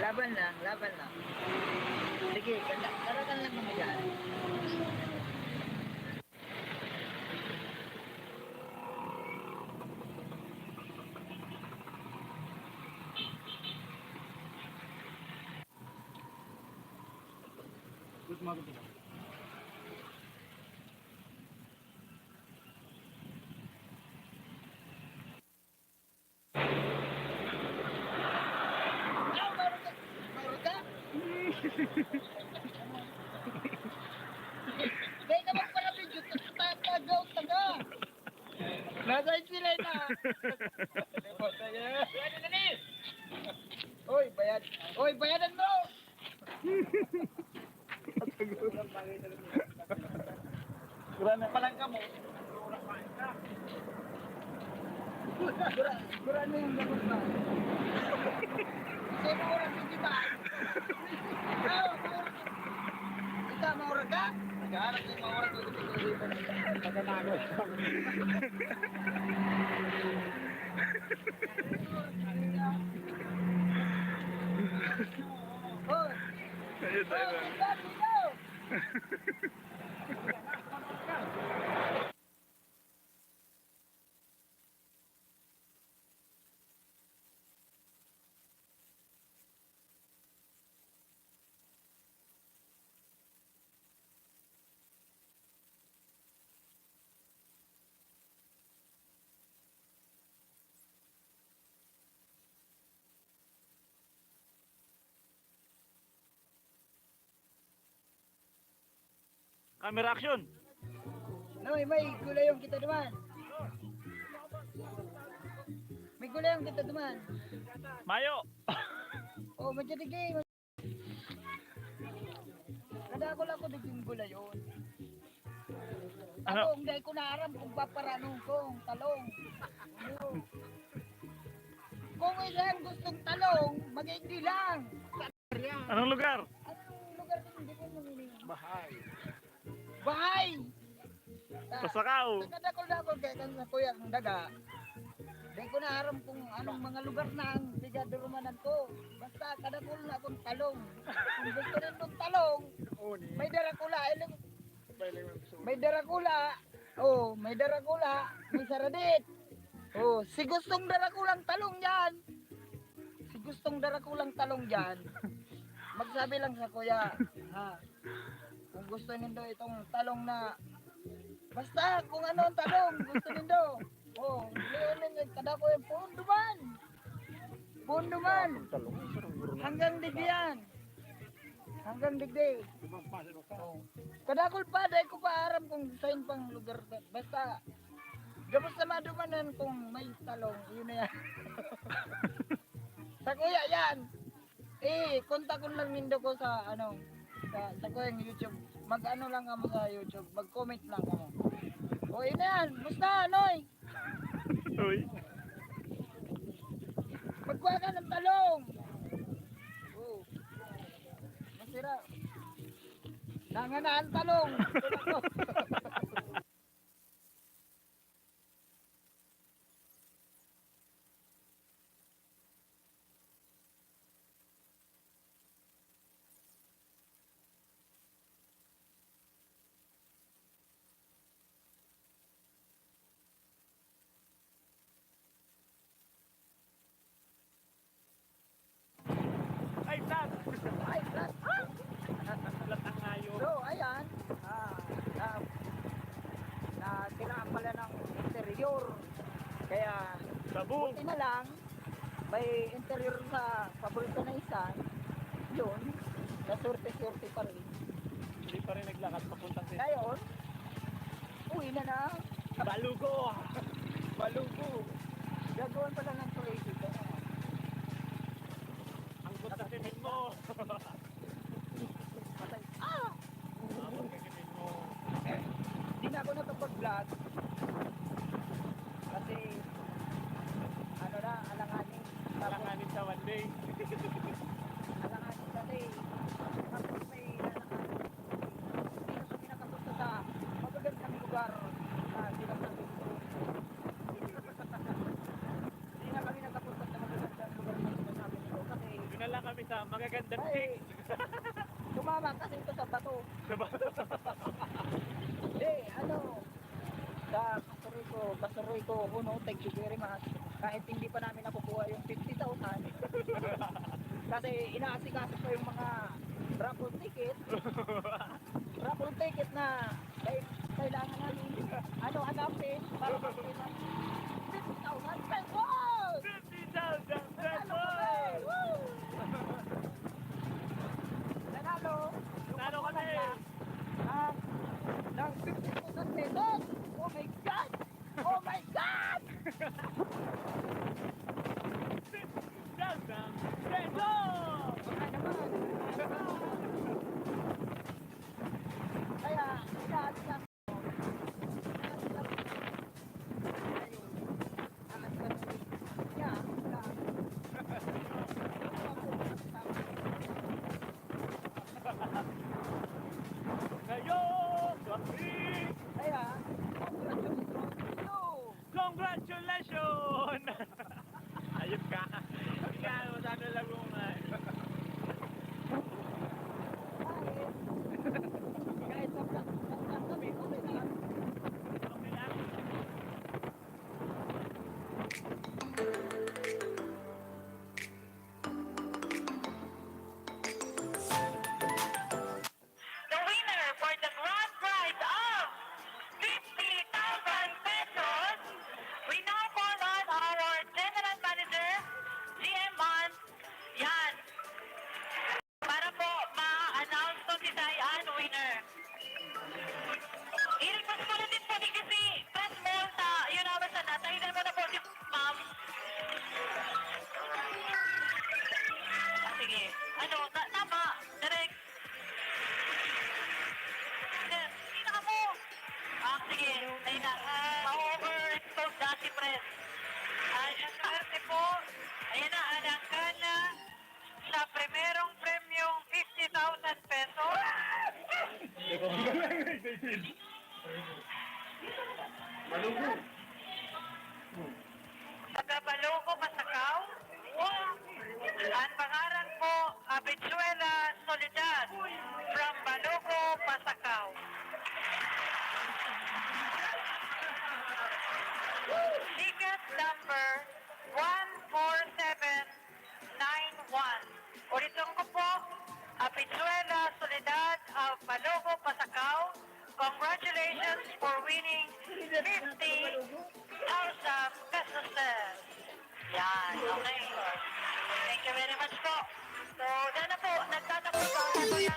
Laban lang, laban lang. Sige, karakan lang mo yan. Kaya naman pala medyo tagaw. Nasaan sila na? Oy, bayad. Oy, bayadan mo! Kurang palang kamu. Kurang na yung gamot ba? Kasi mo oras hindi ba? Ikaw, maura ka? Naghahanap ng mga oras dito dito. Naganagot. Oy! Ayun tayo. Dito! Camera action. May gulayong kita naman. May gulayong kita naman. Mayo. Oh, majadigay. Kada ako lang ko diging gulayon. Ano? Ako, hindi ko naaram kung paparanong kong talong. Ano? Kung ilang gustong talong, mag-hindi lang. Anong lugar? Anong lugar din hindi ko mamili? Bahay. Bahay! Pasakaw. Nagkadakol-dakol kaya kan na kuya ang daga. Hindi ko naaram kung anong mga lugar na ang tigadurumanan ko. Basta kadakol na akong talong. Kung gusto rin ng talong, may darakula. May darakula. Oh, may darakula. May saradit. Oh, si gustong darakulang talong yan. Si gustong darakulang talong yan. Magsabi lang sa kuya. Ha? Kung gusto nindo itong talong na basta kung ano ang talong gusto nindo. Oh, leonin kada ko yung pundo man. Pundo man. Hanggang digdiyan. Hanggang digdi. Oh. Kadakol pa dahil ko pa aram kung saan pang lugar. Basta gabos na madumanan kung may talong, yun na yan. Sa kuya yan. Kontak ko lang nindo ko sa ano sa ko yung YouTube. Mag-ano lang kamo sa YouTube, mag-comment lang kamo. O yun na yan, musta Noy? Uy. Magkuha ka ng talong. Oh. Masira. Nanganaan talong. Ay, Tad. Ay, plus. Latang ngayo. So, ayan. Kailangan pala ng interior. Kaya, Sabog. buti na lang, may interior sa paborito na isa. Kasurte-surte pa rin. Hindi pa rin naglakad papuntang sa Ngayon, uwi na na. Balugo! Balugo. Gagawin pala ng crazy ko. Ang pagkasimin mo! Patay. Ah! Ang pagkasimin mo! Hindi na ako nakapag-vlog. Kasi, ano na, alanganin. Talanganin sa one day. Alanganin kasi. Tapos may alanganin. Hindi na kami nakapunta sa magagandang lugar na sinasabi ko. Hindi na kami nakapunta sa magagandang lugar na sinasabi ko. Kasi, Doon na lang kami sa magagandang ay, chicks. tumama kasi ito sa bato. Diba? Ano, sa kasuroy ko, Uno, thank you very much. Kahit hindi pa namin nakukuha yung 50,000. Kasi inaasikaso pa yung mga raffle ticket. Raffle ticket na kailangan namin hanapin para makita 50,000 pesos! 50,000 Nanalo pesos! kami! Woo! Nanalo! Nanalo kami! Ng 50,000 pesos! Oh my God! Oh my God! 50,000 pesos! Baka naman! Kaya, inaasikaso ko. Ngayon, kami! Kaya, congratulations to you! Congratulations! Ayun ka. Hindi ka, sana lang yung... Kahit sa kami, okay na lang. Okay lang. The winner for the grand prize of 50,000 pesos, we now call on our General Manager, GM Man, yan, para po ma-announce to si Dayan winner. I-request ko na din po ni kasi press mo sa yun naman sa natahilan mo na po si ma'am. Sige, ano, tama, direct. Sino mo? Sige, ayun na. Ma-overexpose na si Press. Ang swerte po, ayan na, alangkan na sa primerong premyong 50,000 pesos. Taga Balugo, Pasakaw. Ang pangalan po, Abitsuela Soledad from Balugo, Pasakaw. Ticket number 14791. Ulitin ko po, Abitsuela Soledad of Balugo, Pasakaw. Congratulations for winning 50,000 pesos. Yan, okay. Thank you very much po. So, dyan na po, nagtatapos po ako yan.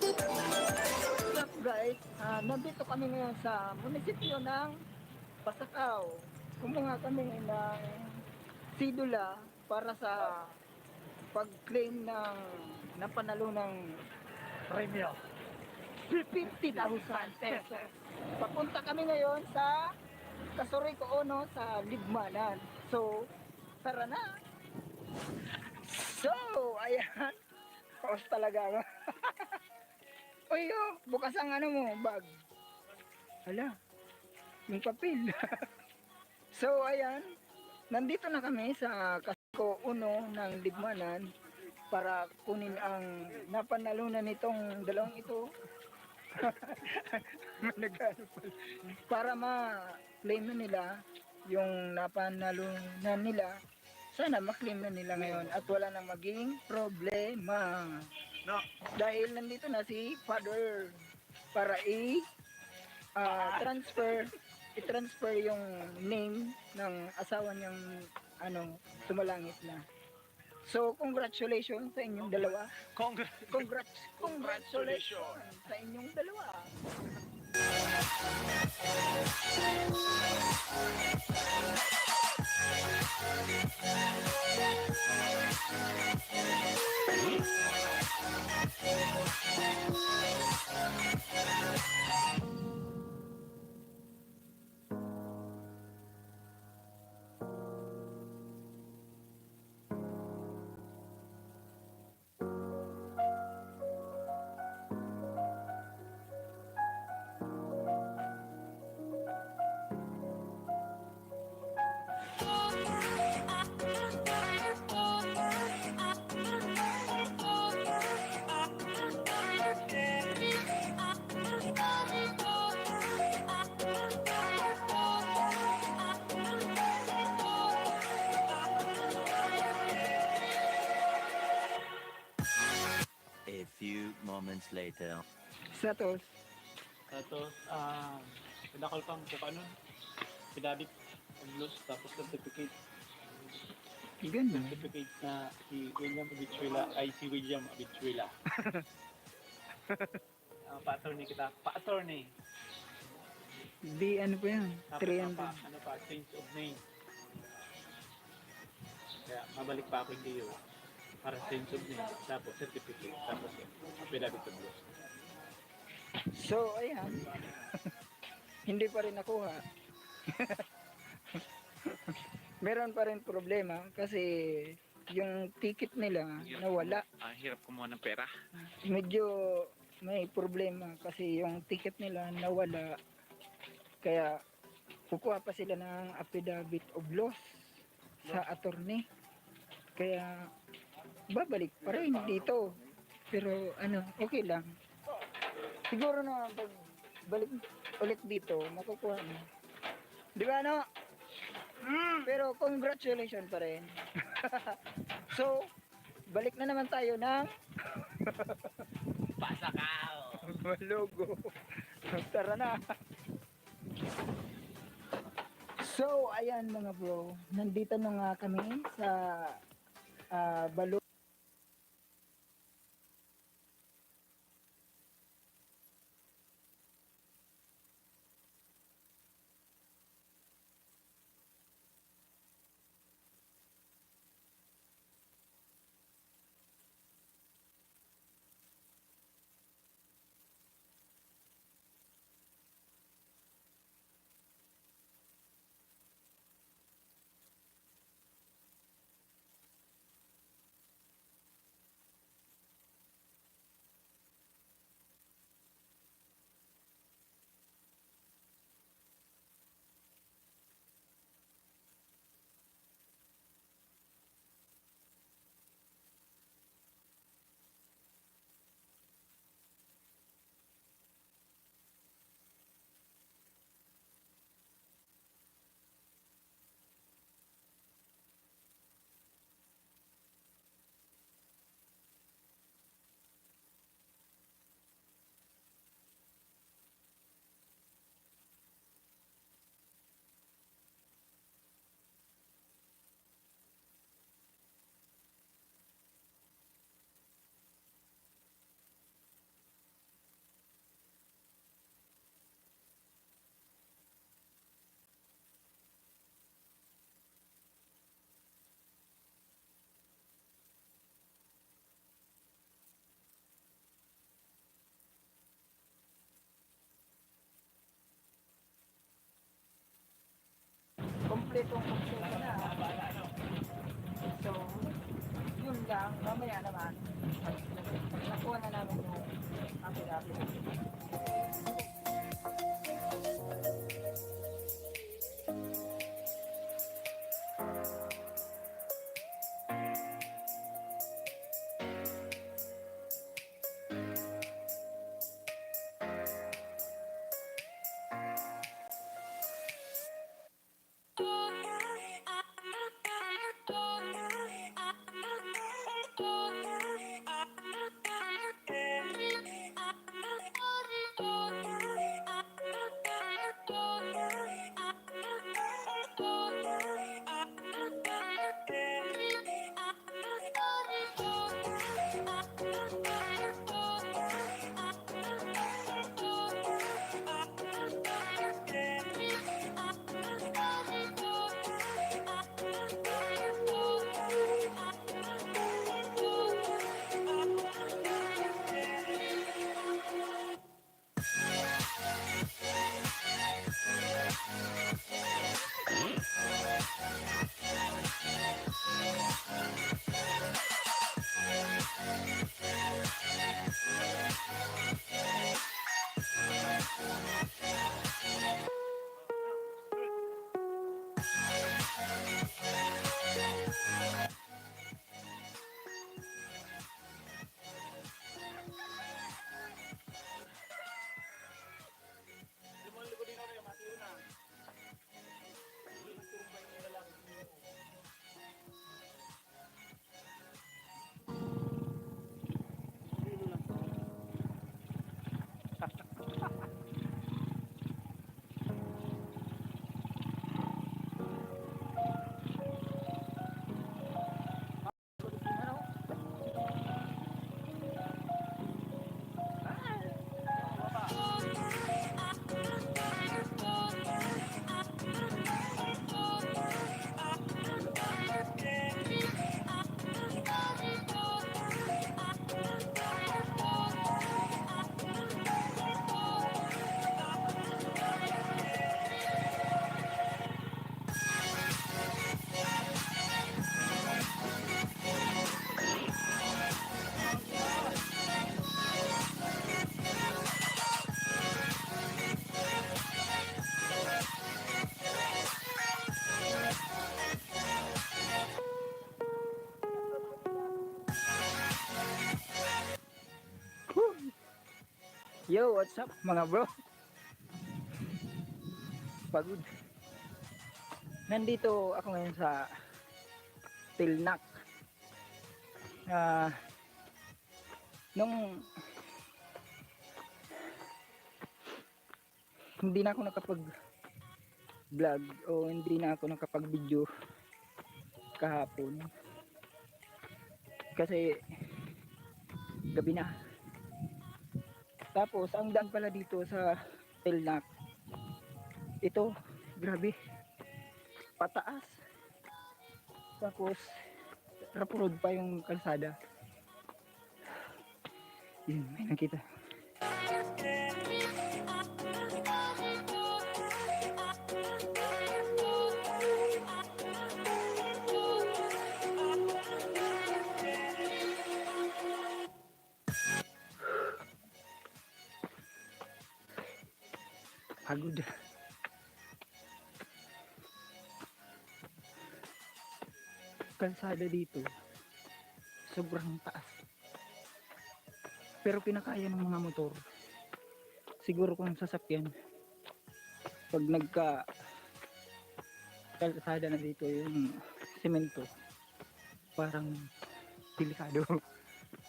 What's up guys? Nandito kami ngayon sa munisipyo ng Pasakaw. Kumuha kami ng sidula para sa pag-claim ng napanalo ng premyo. 50,000 pesos. Papunta kami ngayon sa Kasuriko Uno sa Libmanan. So, tara na! So, ayan. Kaos talaga ako. Uy, oh, bukas ang ano mo, bag. Hala, yung papel. So, ayan. Nandito na kami sa Artiko 1 ng Digmanan para kunin ang napanalunan nitong dalawang ito. Nagano pala. Para ma-claim na nila yung napanalunan nila. Sana ma-claim na nila ngayon at wala nang maging problema. No. Dahil nandito na si Father para i-transfer yung name ng asawa niyang sumalangit na. So, congratulations sa inyong dalawa. Congratulations sa inyong dalawa. A few moments later. Satos, Tapos, pinakal kang kung ano, pinabit ang blues, tapos certificate ganun. na si William Abichuela, ay si William Abichuela. Pa-attorney kita, pa-attorney. Di ano pa yan? Tapos 300. ano pa, change of name. Kaya mabalik pa ako hindi yun. Para change of name, tapos certificate, tapos pinabit ang blues. So, ayan. Hindi pa rin nakuha. Meron pa rin problema kasi yung ticket nila nawala. Ang hirap kumuha ng pera. Medyo may problema kasi yung ticket nila nawala. Kaya kukuha pa sila ng affidavit of loss sa attorney. Kaya babalik pa rin dito. Pero okay lang. Siguro na pag balik ulit dito, makukuha na. Di ba Pero congratulations pa rin. So, balik na naman tayo ng Pasakaw! logo. Tara na. So, ayan mga bro. Nandito na nga kami sa Balo. Kompletong na. So, yun lang. Mamaya naman, nakuha na namin yung affidavit. Yo, what's up mga bro? Pagod. Nandito ako ngayon sa Tilnak. Nung hindi na ako nakapag-vlog o hindi na ako nakapag-video kahapon kasi gabi na. Tapos ang daan pala dito sa Tilnak, ito grabe pataas, tapos rough road pa yung kalsada. Yun, may nakita. Pagod. Kalsada dito sobrang taas, pero kinakaya ng mga motor. Siguro kung sasakyan, pag nagka kalsada na dito yung semento, parang delikado.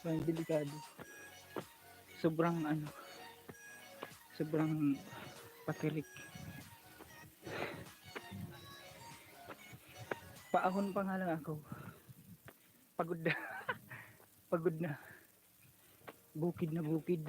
Parang delikado, sobrang sobrang patirik. Paahon pa nga lang ako, pagod na. Pagod na, bukid na bukid.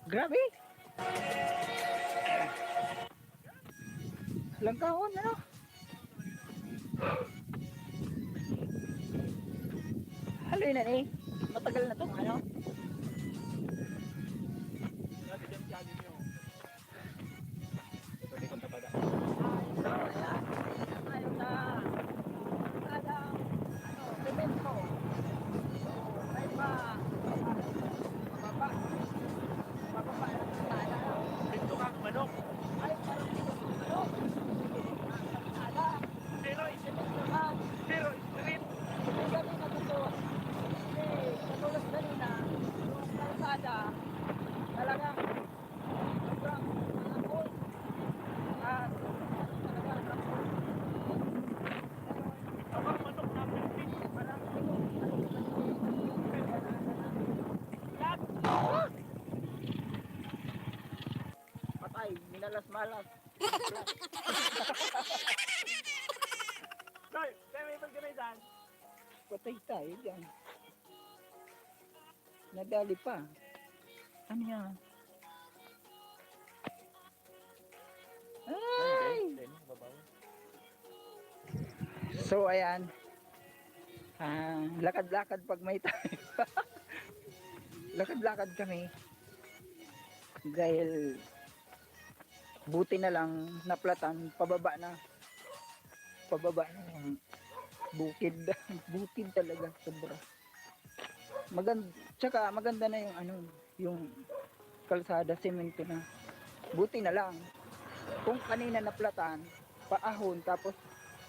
Grabe! Langkahon, ano? Haloy na eh. Matagal na to, ano? So, ayan. Tayo na. Alam, semento. So, may mababa. Mababa na kalsada. Dito ka, manok. Ay, parang dito sa manok. Kalsada. Pero, Semento lang. pero, street. Hindi kami natutuwa. Kasi katulad kanina, yung kalsada, talagang sobrang malambot. At talagang Abang manok na Philippines. parang patay, minalas-malas. Tay, kaya may pagkamisan. Patay tayo dyan. Nadali pa. Ano yan? Ay! So ayan. Lakad-lakad pag may time. Lakad-lakad kami. Dahil buti na lang naplatan, pababa na. Pababa na yung bukid. Bukid talaga sobra. Tsaka maganda na yung yung kalsada, semento na. Buti na lang. Kung kanina naplatan, paahon, tapos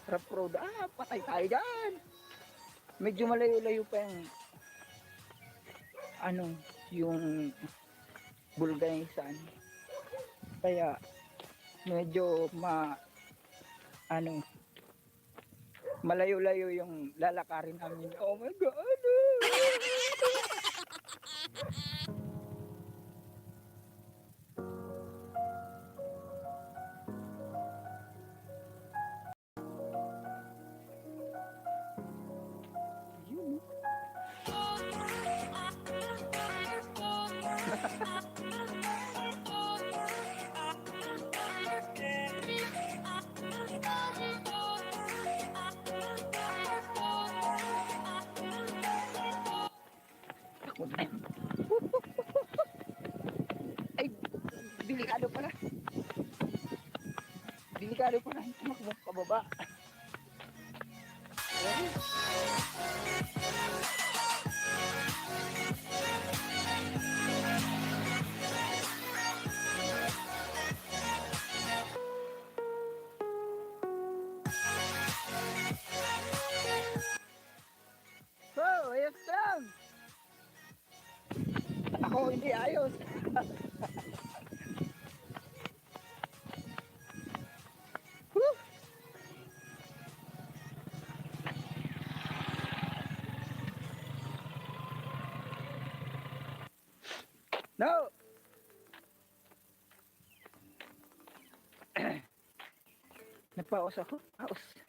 rough road, patay tayo dyan. Medyo malayo-layo pa yung bulganisan. Kaya medyo malayo-layo yung lalakarin namin. Oh my God! Yun. Ay, Delikado pala. Delikado pala. Tumakbo pababa. Oh, ayos lang. Ako hindi ayos. Whew. No. Nagpaos ako. Paos.